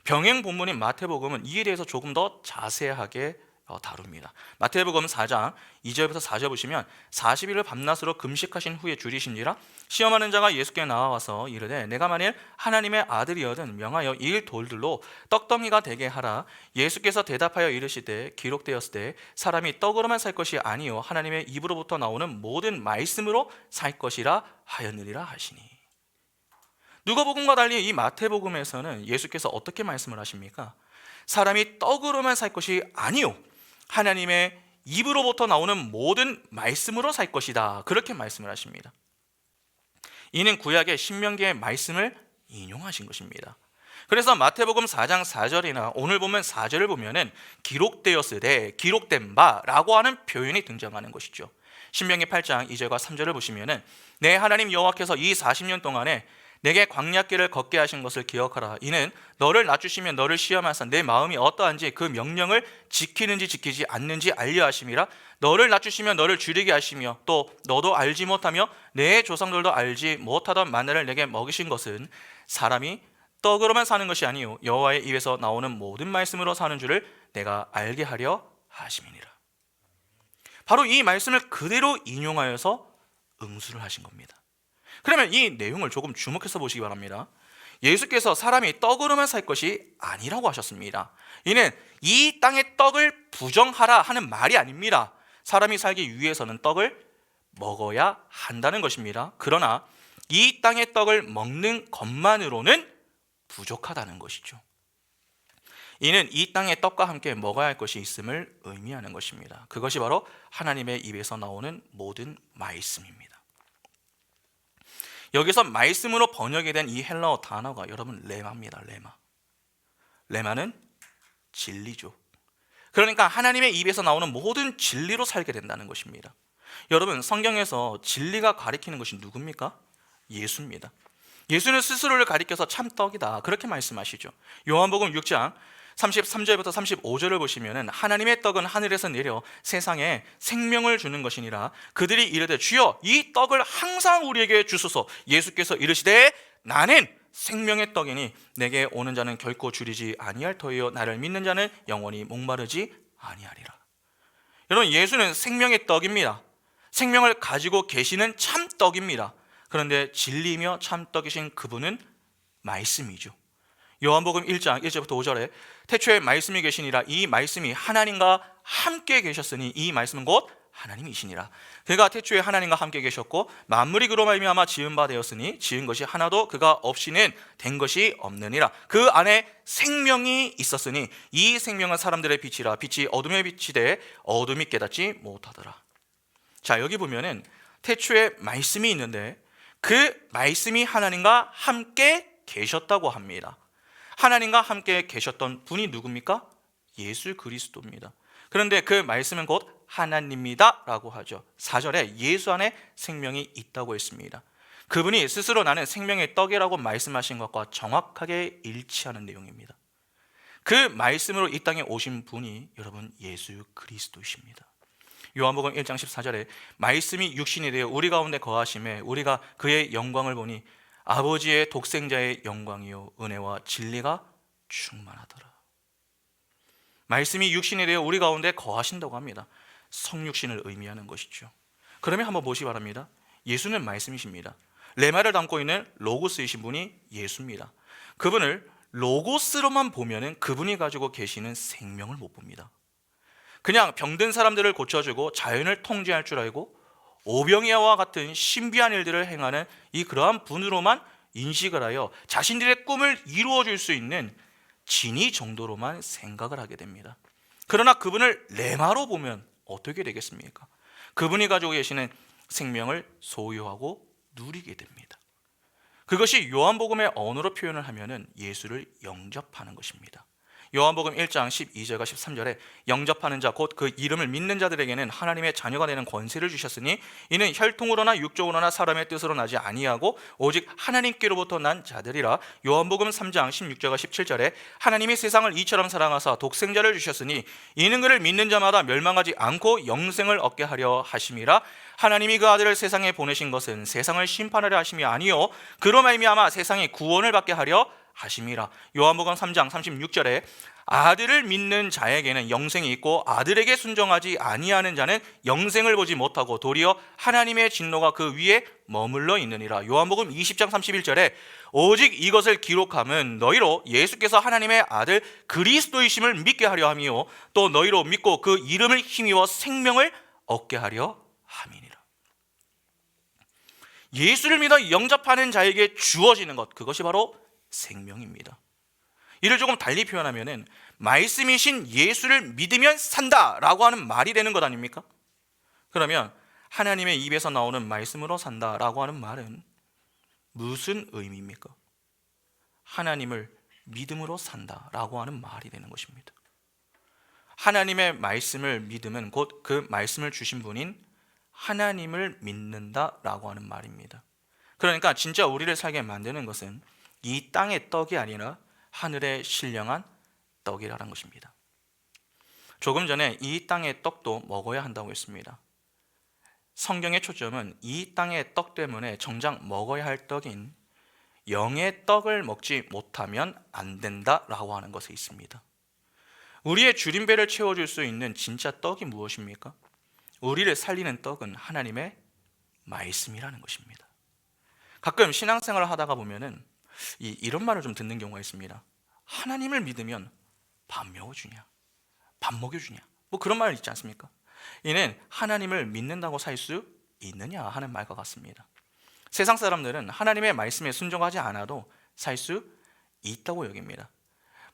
Speaker 1: 병행 본문인 마태복음은 이에 대해서 조금 더 자세하게 다룹니다. 마태복음 4장 2절부터 4절 보시면 40일을 밤낮으로 금식하신 후에 줄이신지라 시험하는 자가 예수께 나와서 이르되 내가 만일 하나님의 아들이어든 명하여 이 돌들로 떡덩이가 되게 하라. 예수께서 대답하여 이르시되 기록되었을 때 사람이 떡으로만 살 것이 아니요 하나님의 입으로부터 나오는 모든 말씀으로 살 것이라 하였느니라 하시니. 누가복음과 달리 이 마태복음에서는 예수께서 어떻게 말씀을 하십니까? 사람이 떡으로만 살 것이 아니요 하나님의 입으로부터 나오는 모든 말씀으로 살 것이다, 그렇게 말씀을 하십니다. 이는 구약의 신명기의 말씀을 인용하신 것입니다. 그래서 마태복음 4장 4절이나 오늘 보면 4절을 보면은 기록되었으되 기록된 바라고 하는 표현이 등장하는 것이죠. 신명기 8장 2절과 3절을 보시면은 내 하나님 여호와께서 이 40년 동안에 내게 광야길을 걷게 하신 것을 기억하라. 이는 너를 낮추시면 너를 시험하사 내 마음이 어떠한지 그 명령을 지키는지 지키지 않는지 알려 하심이라. 너를 낮추시면 너를 줄이게 하시며 또 너도 알지 못하며 내 조상들도 알지 못하던 만나를 내게 먹이신 것은 사람이 떡으로만 사는 것이 아니요 여호와의 입에서 나오는 모든 말씀으로 사는 줄을 내가 알게 하려 하심이니라. 바로 이 말씀을 그대로 인용하여서 응수를 하신 겁니다. 그러면 이 내용을 조금 주목해서 보시기 바랍니다. 예수께서 사람이 떡으로만 살 것이 아니라고 하셨습니다. 이는 이 땅의 떡을 부정하라 하는 말이 아닙니다. 사람이 살기 위해서는 떡을 먹어야 한다는 것입니다. 그러나 이 땅의 떡을 먹는 것만으로는 부족하다는 것이죠. 이는 이 땅의 떡과 함께 먹어야 할 것이 있음을 의미하는 것입니다. 그것이 바로 하나님의 입에서 나오는 모든 말씀입니다. 여기서 말씀으로 번역이 된 이 헬라어 단어가 여러분 레마입니다. 레마는 진리죠. 그러니까 하나님의 입에서 나오는 모든 진리로 살게 된다는 것입니다. 여러분 성경에서 진리가 가리키는 것이 누굽니까? 예수입니다. 예수는 스스로를 가리켜서 참 떡이다, 그렇게 말씀하시죠. 요한복음 6장 33절부터 35절을 보시면 하나님의 떡은 하늘에서 내려 세상에 생명을 주는 것이니라. 그들이 이르되 주여 이 떡을 항상 우리에게 주소서. 예수께서 이르시되 나는 생명의 떡이니 내게 오는 자는 결코 줄이지 아니할 터이요 나를 믿는 자는 영원히 목마르지 아니하리라. 여러분 예수는 생명의 떡입니다. 생명을 가지고 계시는 참 떡입니다. 그런데 진리이며 참 떡이신 그분은 말씀이죠. 요한복음 1장 1절부터 5절에 태초에 말씀이 계시니라. 이 말씀이 하나님과 함께 계셨으니 이 말씀은 곧 하나님이시니라. 그가 태초에 하나님과 함께 계셨고 만물이 그로 말미암아 지은 바 되었으니 지은 것이 하나도 그가 없이는 된 것이 없느니라. 그 안에 생명이 있었으니 이 생명은 사람들의 빛이라. 빛이 어둠에 비치되 어둠이 깨닫지 못하더라. 자, 여기 보면은 태초에 말씀이 있는데 그 말씀이 하나님과 함께 계셨다고 합니다. 하나님과 함께 계셨던 분이 누굽니까? 예수 그리스도입니다. 그런데 그 말씀은 곧 하나님이다 라고 하죠. 4절에 예수 안에 생명이 있다고 했습니다. 그분이 스스로 나는 생명의 떡이라고 말씀하신 것과 정확하게 일치하는 내용입니다. 그 말씀으로 이 땅에 오신 분이 여러분 예수 그리스도이십니다. 요한복음 1장 14절에 말씀이 육신이 되어 우리 가운데 거하심에 우리가 그의 영광을 보니 아버지의 독생자의 영광이요 은혜와 진리가 충만하더라. 말씀이 육신이 되어 우리 가운데 거하신다고 합니다. 성육신을 의미하는 것이죠. 그러면 한번 보시기 바랍니다. 예수는 말씀이십니다. 레마를 담고 있는 로고스이신 분이 예수입니다. 그분을 로고스로만 보면은 그분이 가지고 계시는 생명을 못 봅니다. 그냥 병든 사람들을 고쳐주고 자연을 통제할 줄 알고 오병이어와 같은 신비한 일들을 행하는 이 그러한 분으로만 인식을 하여 자신들의 꿈을 이루어 줄 수 있는 진이 정도로만 생각을 하게 됩니다. 그러나 그분을 레마로 보면 어떻게 되겠습니까? 그분이 가지고 계시는 생명을 소유하고 누리게 됩니다. 그것이 요한복음의 언어로 표현을 하면은 예수를 영접하는 것입니다. 요한복음 1장 12절과 13절에 영접하는 자 곧 그 이름을 믿는 자들에게는 하나님의 자녀가 되는 권세를 주셨으니 이는 혈통으로나 육적으로나 사람의 뜻으로 나지 아니하고 오직 하나님께로부터 난 자들이라. 요한복음 3장 16절과 17절에 하나님이 세상을 이처럼 사랑하사 독생자를 주셨으니 이는 그를 믿는 자마다 멸망하지 않고 영생을 얻게 하려 하심이라. 하나님이 그 아들을 세상에 보내신 것은 세상을 심판하려 하심이 아니요 그로 말미암아 세상이 구원을 받게 하려 하심이라. 요한복음 3장 36절에 아들을 믿는 자에게는 영생이 있고 아들에게 순종하지 아니하는 자는 영생을 보지 못하고 도리어 하나님의 진노가 그 위에 머물러 있느니라. 요한복음 20장 31절에 오직 이것을 기록함은 너희로 예수께서 하나님의 아들 그리스도이심을 믿게 하려 함이요 또 너희로 믿고 그 이름을 힘입어 생명을 얻게 하려 함이니라. 예수를 믿어 영접하는 자에게 주어지는 것, 그것이 바로 생명입니다. 이를 조금 달리 표현하면은 말씀이신 예수를 믿으면 산다라고 하는 말이 되는 것 아닙니까? 그러면 하나님의 입에서 나오는 말씀으로 산다라고 하는 말은 무슨 의미입니까? 하나님을 믿음으로 산다라고 하는 말이 되는 것입니다. 하나님의 말씀을 믿음은 곧 그 말씀을 주신 분인 하나님을 믿는다라고 하는 말입니다. 그러니까 진짜 우리를 살게 만드는 것은 이 땅의 떡이 아니라 하늘의 신령한 떡이라는 것입니다. 조금 전에 이 땅의 떡도 먹어야 한다고 했습니다. 성경의 초점은 이 땅의 떡 때문에 정작 먹어야 할 떡인 영의 떡을 먹지 못하면 안 된다라고 하는 것에 있습니다. 우리의 줄임배를 채워줄 수 있는 진짜 떡이 무엇입니까? 우리를 살리는 떡은 하나님의 말씀이라는 것입니다. 가끔 신앙생활을 하다가 보면은 이런 말을 좀 듣는 경우가 있습니다. 하나님을 믿으면 밥 먹여주냐, 밥 먹여주냐, 뭐 그런 말 있지 않습니까? 이는 하나님을 믿는다고 살 수 있느냐 하는 말과 같습니다. 세상 사람들은 하나님의 말씀에 순종하지 않아도 살 수 있다고 여깁니다.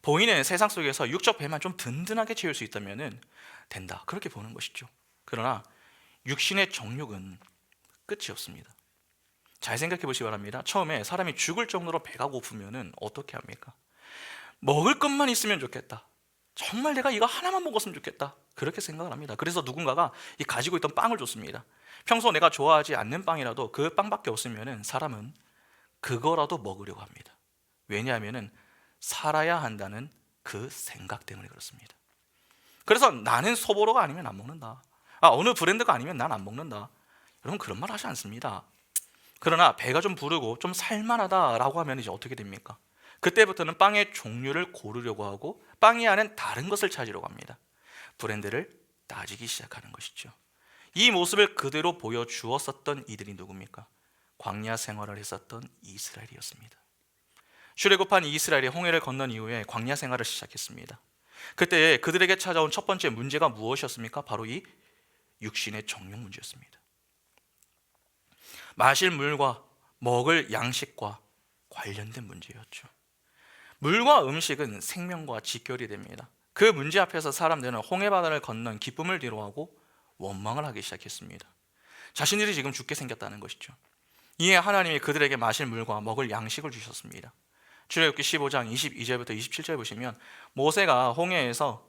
Speaker 1: 보이는 세상 속에서 육적 배만 좀 든든하게 채울 수 있다면 된다, 그렇게 보는 것이죠. 그러나 육신의 정욕은 끝이 없습니다. 잘 생각해 보시기 바랍니다. 처음에 사람이 죽을 정도로 배가 고프면 어떻게 합니까? 먹을 것만 있으면 좋겠다, 정말 내가 이거 하나만 먹었으면 좋겠다, 그렇게 생각을 합니다. 그래서 누군가가 이 가지고 있던 빵을 줬습니다. 평소 내가 좋아하지 않는 빵이라도 그 빵밖에 없으면 사람은 그거라도 먹으려고 합니다. 왜냐하면 살아야 한다는 그 생각 때문에 그렇습니다. 그래서 나는 소보로가 아니면 안 먹는다, 어느 브랜드가 아니면 난 안 먹는다, 여러분 그런 말 하지 않습니다. 그러나 배가 좀 부르고 좀 살만하다라고 하면 이제 어떻게 됩니까? 그때부터는 빵의 종류를 고르려고 하고 빵이 아닌 다른 것을 찾으려고 합니다. 브랜드를 따지기 시작하는 것이죠. 이 모습을 그대로 보여주었었던 이들이 누굽니까? 광야 생활을 했었던 이스라엘이었습니다. 출애굽한 이스라엘이 홍해를 건넌 이후에 광야 생활을 시작했습니다. 그때 그들에게 찾아온 첫 번째 문제가 무엇이었습니까? 바로 이 육신의 정욕 문제였습니다. 마실 물과 먹을 양식과 관련된 문제였죠. 물과 음식은 생명과 직결이 됩니다. 그 문제 앞에서 사람들은 홍해바다를 건넌 기쁨을 뒤로하고 원망을 하기 시작했습니다. 자신들이 지금 죽게 생겼다는 것이죠. 이에 하나님이 그들에게 마실 물과 먹을 양식을 주셨습니다. 출애굽기 15장 22절부터 27절 보시면 모세가 홍해에서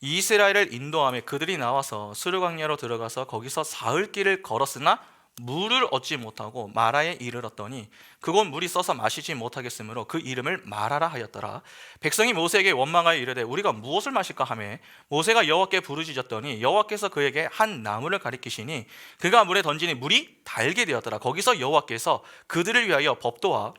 Speaker 1: 이스라엘을 인도하며 그들이 나와서 스르 광야로 들어가서 거기서 사흘 길을 걸었으나 물을 얻지 못하고 마라에 이르렀더니 그곳 물이 써서 마시지 못하겠으므로 그 이름을 마라라 하였더라. 백성이 모세에게 원망하여 이르되 우리가 무엇을 마실까 하며 모세가 여호와께 부르짖었더니 여호와께서 그에게 한 나무를 가리키시니 그가 물에 던지니 물이 달게 되었더라. 거기서 여호와께서 그들을 위하여 법도와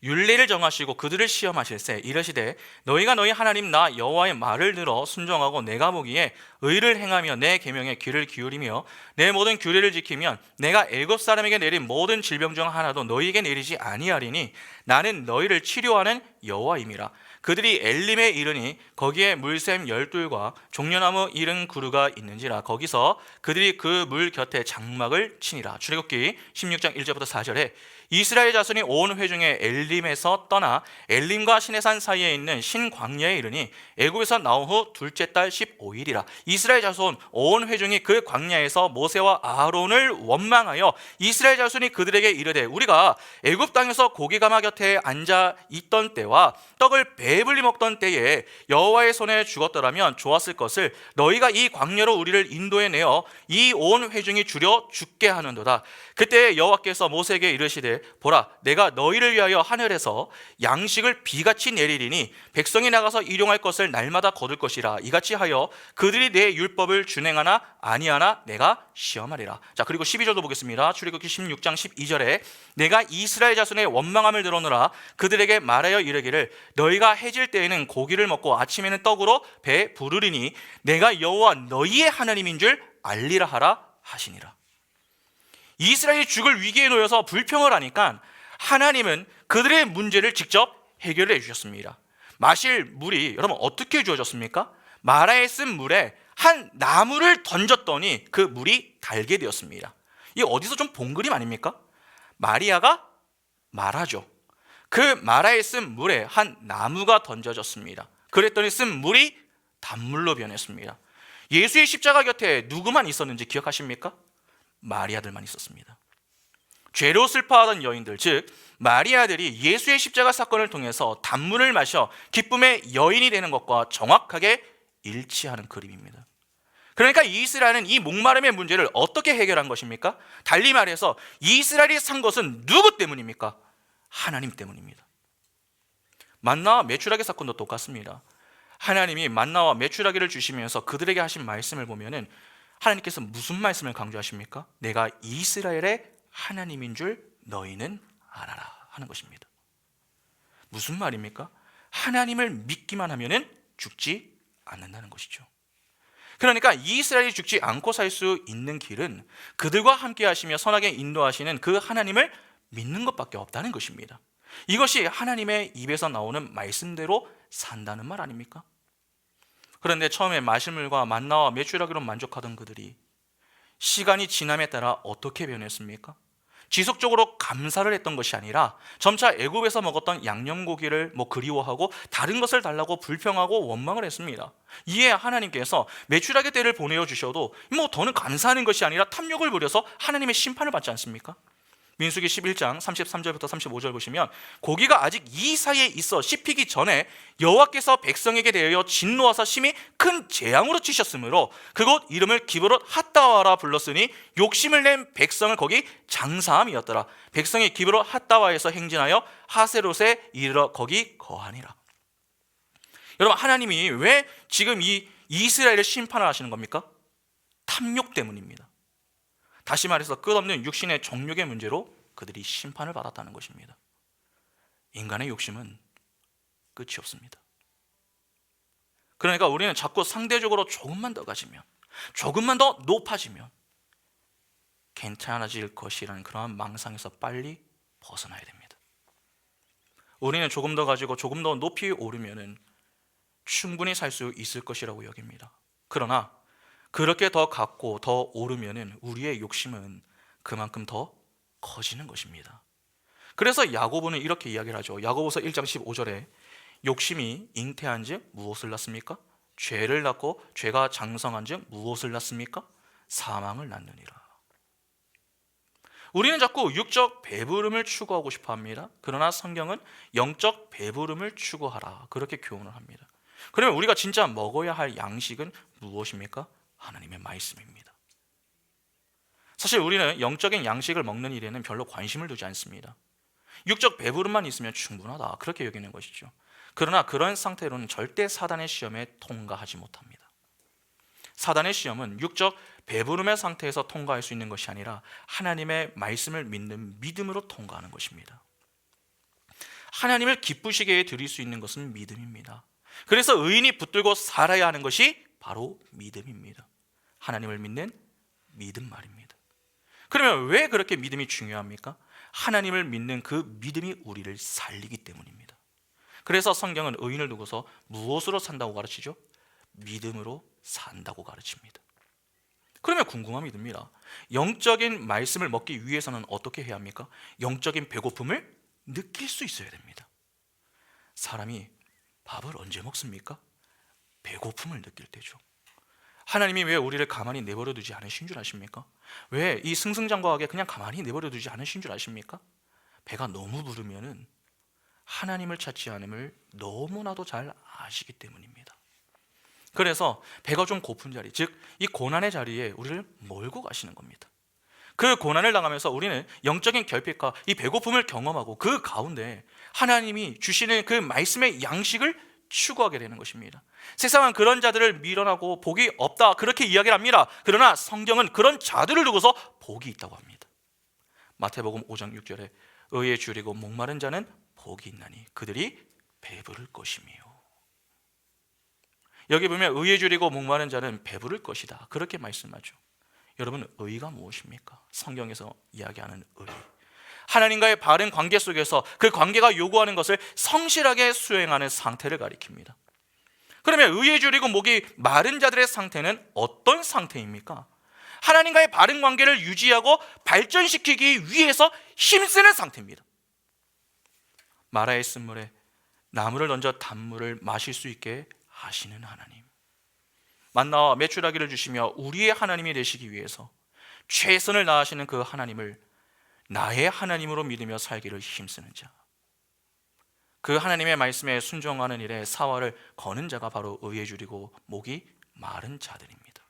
Speaker 1: 율례를 정하시고 그들을 시험하실세 이르시되 너희가 너희 하나님 나 여호와의 말을 들어 순종하고 내가 보기에 의를 행하며 내 계명에 귀를 기울이며 내 모든 규례를 지키면 내가 애굽 사람에게 내린 모든 질병 중 하나도 너희에게 내리지 아니하리니 나는 너희를 치료하는 여호와임이라. 그들이 엘림에 이르니 거기에 물샘 12과 종려나무 70그루가 있는지라. 거기서 그들이 그 물 곁에 장막을 치니라. 출애굽기 16장 1절부터 4절에 이스라엘 자손이 온 회중에 엘림에서 떠나 엘림과 시내산 사이에 있는 신광야에 이르니 애굽에서 나온 후 둘째 달 15일이라. 이스라엘 자손 온 회중이 그 광야에서 모세와 아론을 원망하여 이스라엘 자손이 그들에게 이르되 우리가 애굽 땅에서 고기 가마 곁에 앉아 있던 때와 떡을 배불리 먹던 때에 여호와의 손에 죽었더라면 좋았을 것을 너희가 이 광야로 우리를 인도해 내어 이 온 회중이 줄여 죽게 하는도다. 그때 여호와께서 모세에게 이르시되 보라 내가 너희를 위하여 하늘에서 양식을 비같이 내리리니 백성이 나가서 일용할 것을 날마다 거둘 것이라. 이같이 하여 그들이 내 율법을 준행하나 아니하나 내가 시험하리라. 자, 그리고 12절도 보겠습니다. 출애굽기 16장 12절에 내가 이스라엘 자손의 원망함을 들어노라. 그들에게 말하여 이르기를 너희가 해질 때에는 고기를 먹고 아침에는 떡으로 배 부르리니 내가 여호와 너희의 하나님인 줄 알리라 하라 하시니라. 이스라엘이 죽을 위기에 놓여서 불평을 하니까 하나님은 그들의 문제를 직접 해결해 주셨습니다. 마실 물이 여러분 어떻게 주어졌습니까? 마라에 쓴 물에 한 나무를 던졌더니 그 물이 달게 되었습니다. 이 어디서 좀 본 그림 아닙니까? 마리아가 마라죠. 그 마라에 쓴 물에 한 나무가 던져졌습니다. 그랬더니 쓴 물이 단물로 변했습니다. 예수의 십자가 곁에 누구만 있었는지 기억하십니까? 마리아들만 있었습니다. 죄로 슬퍼하던 여인들, 즉 마리아들이 예수의 십자가 사건을 통해서 단물을 마셔 기쁨의 여인이 되는 것과 정확하게 일치하는 그림입니다. 그러니까 이스라엘은 이 목마름의 문제를 어떻게 해결한 것입니까? 달리 말해서 이스라엘이 산 것은 누구 때문입니까? 하나님 때문입니다. 만나와 메추라기 사건도 똑같습니다. 하나님이 만나와 메추라기를 주시면서 그들에게 하신 말씀을 보면은 하나님께서 무슨 말씀을 강조하십니까? 내가 이스라엘의 하나님인 줄 너희는 알아라 하는 것입니다. 무슨 말입니까? 하나님을 믿기만 하면은 죽지 않는다는 것이죠. 그러니까 이스라엘이 죽지 않고 살 수 있는 길은 그들과 함께 하시며 선하게 인도하시는 그 하나님을 믿는 것밖에 없다는 것입니다. 이것이 하나님의 입에서 나오는 말씀대로 산다는 말 아닙니까? 그런데 처음에 마실물과 만나와 메추라기로 만족하던 그들이 시간이 지남에 따라 어떻게 변했습니까? 지속적으로 감사를 했던 것이 아니라 점차 애굽에서 먹었던 양념고기를 그리워하고 다른 것을 달라고 불평하고 원망을 했습니다. 이에 하나님께서 메추라기 떼를 보내어 주셔도 더는 감사하는 것이 아니라 탐욕을 부려서 하나님의 심판을 받지 않습니까? 민수기 11장 33절부터 35절 보시면 고기가 아직 이 사이에 있어 씹히기 전에 여호와께서 백성에게 대하여 진노하사 심히 큰 재앙으로 치셨으므로 그곳 이름을 기브롯 핫다와라 불렀으니 욕심을 낸 백성을 거기 장사함이었더라. 백성이 기브롯 핫다와에서 행진하여 하세롯에 이르러 거기 거하니라. 여러분, 하나님이 왜 지금 이 이스라엘을 심판을 하시는 겁니까? 탐욕 때문입니다. 다시 말해서 끝없는 육신의 정욕의 문제로 그들이 심판을 받았다는 것입니다. 인간의 욕심은 끝이 없습니다. 그러니까 우리는 자꾸 상대적으로 조금만 더 가지면, 조금만 더 높아지면 괜찮아질 것이라는 그러한 망상에서 빨리 벗어나야 됩니다. 우리는 조금 더 가지고 조금 더 높이 오르면 충분히 살 수 있을 것이라고 여깁니다. 그러나 그렇게 더 갖고 더 오르면 우리의 욕심은 그만큼 더 커지는 것입니다. 그래서 야고보는 이렇게 이야기를 하죠. 야고보서 1장 15절에 욕심이 잉태한 즉 무엇을 낳습니까? 죄를 낳고 죄가 장성한 즉 무엇을 낳습니까? 사망을 낳느니라. 우리는 자꾸 육적 배부름을 추구하고 싶어 합니다. 그러나 성경은 영적 배부름을 추구하라 그렇게 교훈을 합니다. 그러면 우리가 진짜 먹어야 할 양식은 무엇입니까? 하나님의 말씀입니다. 사실 우리는 영적인 양식을 먹는 일에는 별로 관심을 두지 않습니다. 육적 배부름만 있으면 충분하다 그렇게 여기는 것이죠. 그러나 그런 상태로는 절대 사단의 시험에 통과하지 못합니다. 사단의 시험은 육적 배부름의 상태에서 통과할 수 있는 것이 아니라 하나님의 말씀을 믿는 믿음으로 통과하는 것입니다. 하나님을 기쁘시게 드릴 수 있는 것은 믿음입니다. 그래서 의인이 붙들고 살아야 하는 것이 바로 믿음입니다. 하나님을 믿는 믿음 말입니다. 그러면 왜 그렇게 믿음이 중요합니까? 하나님을 믿는 그 믿음이 우리를 살리기 때문입니다. 그래서 성경은 의인을 두고서 무엇으로 산다고 가르치죠? 믿음으로 산다고 가르칩니다. 그러면 궁금함이 듭니다. 영적인 말씀을 먹기 위해서는 어떻게 해야 합니까? 영적인 배고픔을 느낄 수 있어야 됩니다. 사람이 밥을 언제 먹습니까? 배고픔을 느낄 때죠. 하나님이 왜 우리를 가만히 내버려 두지 않으신 줄 아십니까? 왜 이 승승장구하게 그냥 가만히 내버려 두지 않으신 줄 아십니까? 배가 너무 부르면은 하나님을 찾지 않음을 너무나도 잘 아시기 때문입니다. 그래서 배가 좀 고픈 자리, 즉 이 고난의 자리에 우리를 몰고 가시는 겁니다. 그 고난을 당하면서 우리는 영적인 결핍과 이 배고픔을 경험하고 그 가운데 하나님이 주시는 그 말씀의 양식을 추구하게 되는 것입니다. 세상은 그런 자들을 미련하고 복이 없다 그렇게 이야기를 합니다. 그러나 성경은 그런 자들을 두고서 복이 있다고 합니다. 마태복음 5장 6절에 의에 줄이고 목마른 자는 복이 있나니 그들이 배부를 것이며, 여기 보면 의에 줄이고 목마른 자는 배부를 것이다 그렇게 말씀하죠. 여러분, 의가 무엇입니까? 성경에서 이야기하는 의, 하나님과의 바른 관계 속에서 그 관계가 요구하는 것을 성실하게 수행하는 상태를 가리킵니다. 그러면 의에 줄이고 목이 마른 자들의 상태는 어떤 상태입니까? 하나님과의 바른 관계를 유지하고 발전시키기 위해서 힘쓰는 상태입니다. 마라의 쓴물에 나무를 던져 단물을 마실 수 있게 하시는 하나님, 만나와 메추라기를 주시며 우리의 하나님이 되시기 위해서 최선을 다하시는 그 하나님을 나의 하나님으로 믿으며 살기를 힘쓰는 자, 그 하나님의 말씀에 순종하는 일에 사활을 거는 자가 바로 의에 줄이고 목이 마른 자들입니다.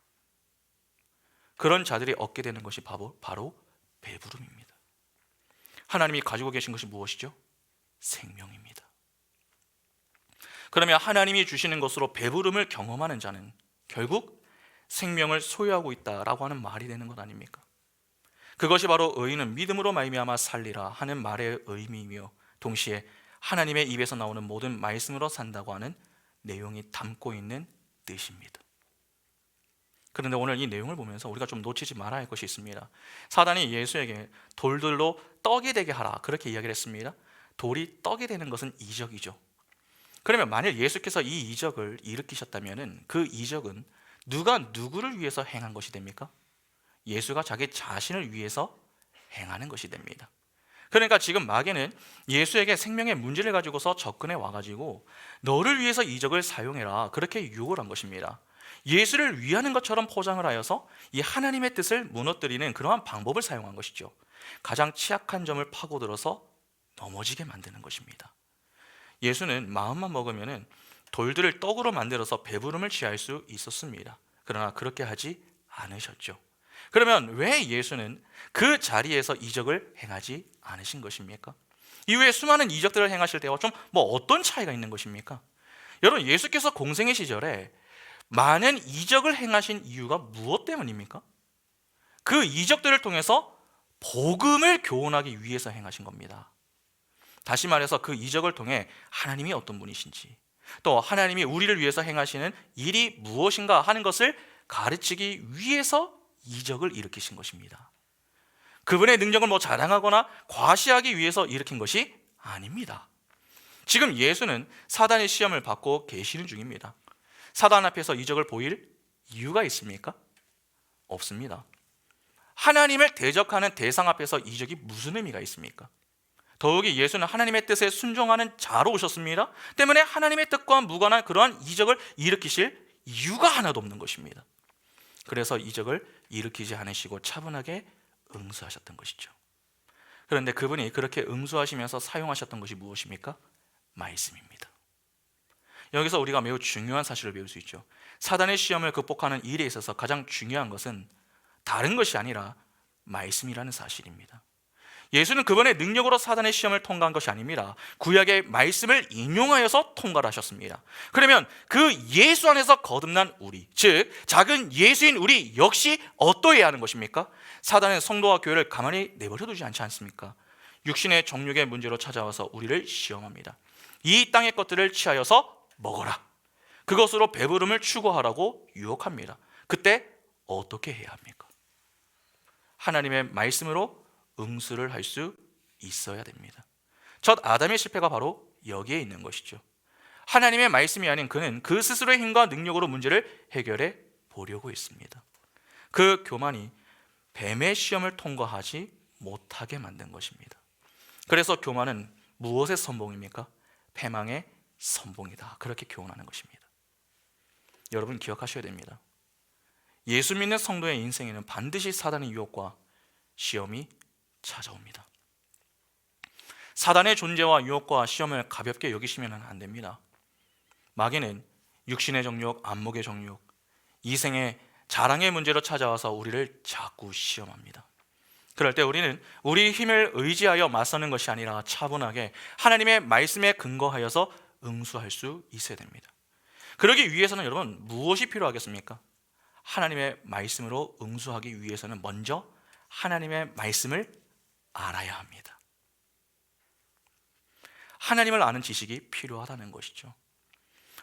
Speaker 1: 그런 자들이 얻게 되는 것이 바로 배부름입니다. 하나님이 가지고 계신 것이 무엇이죠? 생명입니다. 그러면 하나님이 주시는 것으로 배부름을 경험하는 자는 결국 생명을 소유하고 있다라고 하는 말이 되는 것 아닙니까? 그것이 바로 의인은 믿음으로 말미암아 살리라 하는 말의 의미이며 동시에 하나님의 입에서 나오는 모든 말씀으로 산다고 하는 내용이 담고 있는 뜻입니다. 그런데 오늘 이 내용을 보면서 우리가 좀 놓치지 말아야 할 것이 있습니다. 사단이 예수에게 돌들로 떡이 되게 하라 그렇게 이야기를 했습니다. 돌이 떡이 되는 것은 이적이죠. 그러면 만일 예수께서 이 이적을 일으키셨다면 그 이적은 누가 누구를 위해서 행한 것이 됩니까? 예수가 자기 자신을 위해서 행하는 것이 됩니다. 그러니까 지금 마귀는 예수에게 생명의 문제를 가지고서 접근해 와가지고 너를 위해서 이적을 사용해라 그렇게 유혹을 한 것입니다. 예수를 위하는 것처럼 포장을 하여서 이 하나님의 뜻을 무너뜨리는 그러한 방법을 사용한 것이죠. 가장 취약한 점을 파고들어서 넘어지게 만드는 것입니다. 예수는 마음만 먹으면 돌들을 떡으로 만들어서 배부름을 취할 수 있었습니다. 그러나 그렇게 하지 않으셨죠. 그러면 왜 예수는 그 자리에서 이적을 행하지 않으신 것입니까? 이후에 수많은 이적들을 행하실 때와 좀 어떤 차이가 있는 것입니까? 여러분, 예수께서 공생의 시절에 많은 이적을 행하신 이유가 무엇 때문입니까? 그 이적들을 통해서 복음을 교훈하기 위해서 행하신 겁니다. 다시 말해서 그 이적을 통해 하나님이 어떤 분이신지, 또 하나님이 우리를 위해서 행하시는 일이 무엇인가 하는 것을 가르치기 위해서 이적을 일으키신 것입니다. 그분의 능력을 자랑하거나 과시하기 위해서 일으킨 것이 아닙니다. 지금 예수는 사단의 시험을 받고 계시는 중입니다. 사단 앞에서 이적을 보일 이유가 있습니까? 없습니다. 하나님을 대적하는 대상 앞에서 이적이 무슨 의미가 있습니까? 더욱이 예수는 하나님의 뜻에 순종하는 자로 오셨습니다. 때문에 하나님의 뜻과 무관한 그러한 이적을 일으키실 이유가 하나도 없는 것입니다. 그래서 이적을 일으키지 않으시고 차분하게 응수하셨던 것이죠. 그런데 그분이 그렇게 응수하시면서 사용하셨던 것이 무엇입니까? 말씀입니다. 여기서 우리가 매우 중요한 사실을 배울 수 있죠. 사단의 시험을 극복하는 일에 있어서 가장 중요한 것은 다른 것이 아니라 말씀이라는 사실입니다. 예수는 그분의 능력으로 사단의 시험을 통과한 것이 아닙니다. 구약의 말씀을 인용하여서 통과를 하셨습니다. 그러면 그 예수 안에서 거듭난 우리, 즉 작은 예수인 우리 역시 어떠해야 하는 것입니까? 사단은 성도와 교회를 가만히 내버려 두지 않지 않습니까? 육신의 정욕의 문제로 찾아와서 우리를 시험합니다. 이 땅의 것들을 취하여서 먹어라, 그것으로 배부름을 추구하라고 유혹합니다. 그때 어떻게 해야 합니까? 하나님의 말씀으로 응수를 할 수 있어야 됩니다. 첫 아담의 실패가 바로 여기에 있는 것이죠. 하나님의 말씀이 아닌 그는 그 스스로의 힘과 능력으로 문제를 해결해 보려고 했습니다. 그 교만이 뱀의 시험을 통과하지 못하게 만든 것입니다. 그래서 교만은 무엇의 선봉입니까? 패망의 선봉이다, 그렇게 교훈하는 것입니다. 여러분 기억하셔야 됩니다. 예수 믿는 성도의 인생에는 반드시 사단의 유혹과 시험이 찾아옵니다. 사단의 존재와 유혹과 시험을 가볍게 여기시면 안 됩니다. 마귀는 육신의 정욕, 안목의 정욕, 이생의 자랑의 문제로 찾아와서 우리를 자꾸 시험합니다. 그럴 때 우리는 우리 힘을 의지하여 맞서는 것이 아니라 차분하게 하나님의 말씀에 근거하여서 응수할 수 있어야 됩니다. 그러기 위해서는 여러분 무엇이 필요하겠습니까? 하나님의 말씀으로 응수하기 위해서는 먼저 하나님의 말씀을 알아야 합니다. 하나님을 아는 지식이 필요하다는 것이죠.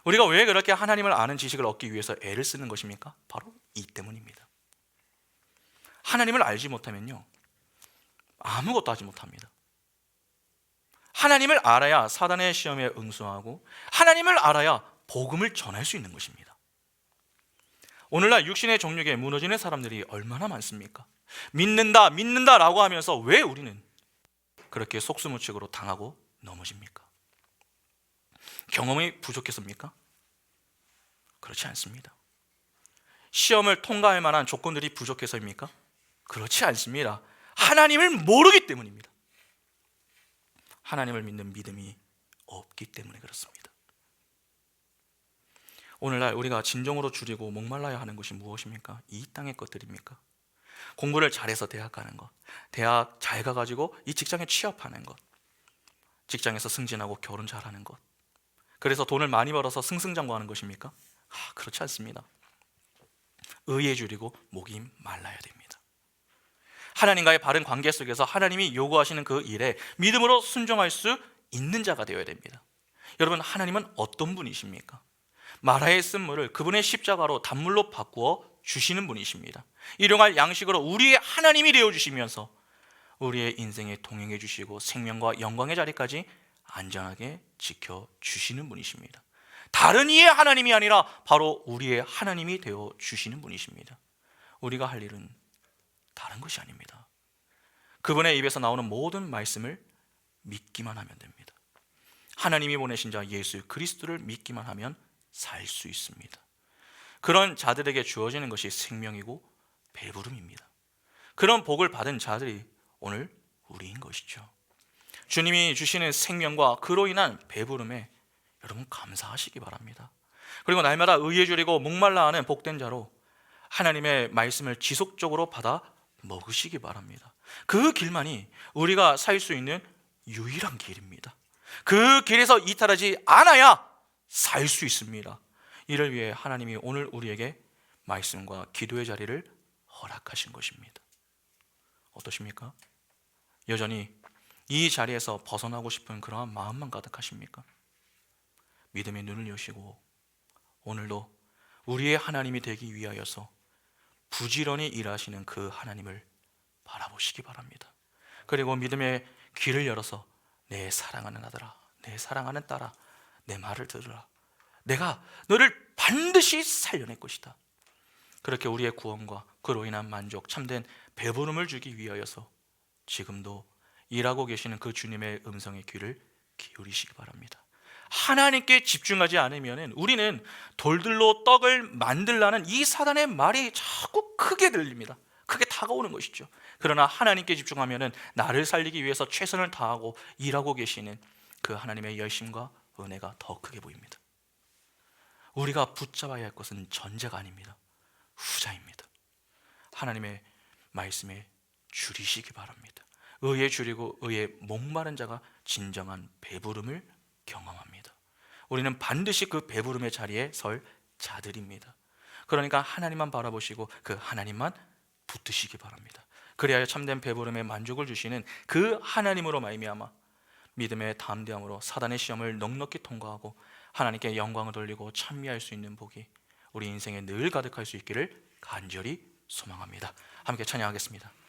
Speaker 1: 우리가 왜 그렇게 하나님을 아는 지식을 얻기 위해서 애를 쓰는 것입니까? 바로 이 때문입니다. 하나님을 알지 못하면요, 아무것도 하지 못합니다. 하나님을 알아야 사단의 시험에 응수하고 하나님을 알아야 복음을 전할 수 있는 것입니다. 오늘날 육신의 정욕에 무너지는 사람들이 얼마나 많습니까? 믿는다 믿는다라고 하면서 왜 우리는 그렇게 속수무책으로 당하고 넘어집니까? 경험이 부족해서입니까? 그렇지 않습니다. 시험을 통과할 만한 조건들이 부족해서입니까? 그렇지 않습니다. 하나님을 모르기 때문입니다. 하나님을 믿는 믿음이 없기 때문에 그렇습니다. 오늘날 우리가 진정으로 줄이고 목말라야 하는 것이 무엇입니까? 이 땅의 것들입니까? 공부를 잘해서 대학 가는 것, 대학 잘 가가지고 이 직장에 취업하는 것, 직장에서 승진하고 결혼 잘하는 것, 그래서 돈을 많이 벌어서 승승장구하는 것입니까? 그렇지 않습니다. 의에 줄이고 목이 말라야 됩니다. 하나님과의 바른 관계 속에서 하나님이 요구하시는 그 일에 믿음으로 순종할 수 있는 자가 되어야 됩니다. 여러분, 하나님은 어떤 분이십니까? 마라의 쓴물을 그분의 십자가로 단물로 바꾸어 주시는 분이십니다. 일용할 양식으로 우리의 하나님이 되어주시면서 우리의 인생에 동행해 주시고 생명과 영광의 자리까지 안전하게 지켜주시는 분이십니다. 다른 이의 하나님이 아니라 바로 우리의 하나님이 되어주시는 분이십니다. 우리가 할 일은 다른 것이 아닙니다. 그분의 입에서 나오는 모든 말씀을 믿기만 하면 됩니다. 하나님이 보내신 자 예수 그리스도를 믿기만 하면 살 수 있습니다. 그런 자들에게 주어지는 것이 생명이고 배부름입니다. 그런 복을 받은 자들이 오늘 우리인 것이죠. 주님이 주시는 생명과 그로 인한 배부름에 여러분 감사하시기 바랍니다. 그리고 날마다 의에 줄이고 목말라 하는 복된 자로 하나님의 말씀을 지속적으로 받아 먹으시기 바랍니다. 그 길만이 우리가 살 수 있는 유일한 길입니다. 그 길에서 이탈하지 않아야 살 수 있습니다. 이를 위해 하나님이 오늘 우리에게 말씀과 기도의 자리를 허락하신 것입니다. 어떠십니까? 여전히 이 자리에서 벗어나고 싶은 그러한 마음만 가득하십니까? 믿음의 눈을 여시고 오늘도 우리의 하나님이 되기 위하여서 부지런히 일하시는 그 하나님을 바라보시기 바랍니다. 그리고 믿음의 귀를 열어서 내 사랑하는 아들아, 내 사랑하는 딸아, 내 말을 들으라. 내가 너를 반드시 살려낼 것이다. 그렇게 우리의 구원과 그로 인한 만족, 참된 배부름을 주기 위하여서 지금도 일하고 계시는 그 주님의 음성의 귀를 기울이시기 바랍니다. 하나님께 집중하지 않으면 우리는 돌들로 떡을 만들라는 이 사단의 말이 자꾸 크게 들립니다. 크게 다가오는 것이죠. 그러나 하나님께 집중하면은 나를 살리기 위해서 최선을 다하고 일하고 계시는 그 하나님의 열심과 은혜가 더 크게 보입니다. 우리가 붙잡아야 할 것은 전제가 아닙니다. 후자입니다. 하나님의 말씀에 줄이시기 바랍니다. 의에 줄이고 의에 목마른 자가 진정한 배부름을 경험합니다. 우리는 반드시 그 배부름의 자리에 설 자들입니다. 그러니까 하나님만 바라보시고 그 하나님만 붙드시기 바랍니다. 그래야 참된 배부름에 만족을 주시는 그 하나님으로 말미암아 믿음의 담대함으로 사단의 시험을 넉넉히 통과하고 하나님께 영광을 돌리고 찬미할 수 있는 복이 우리 인생에 늘 가득할 수 있기를 간절히 소망합니다. 함께 찬양하겠습니다.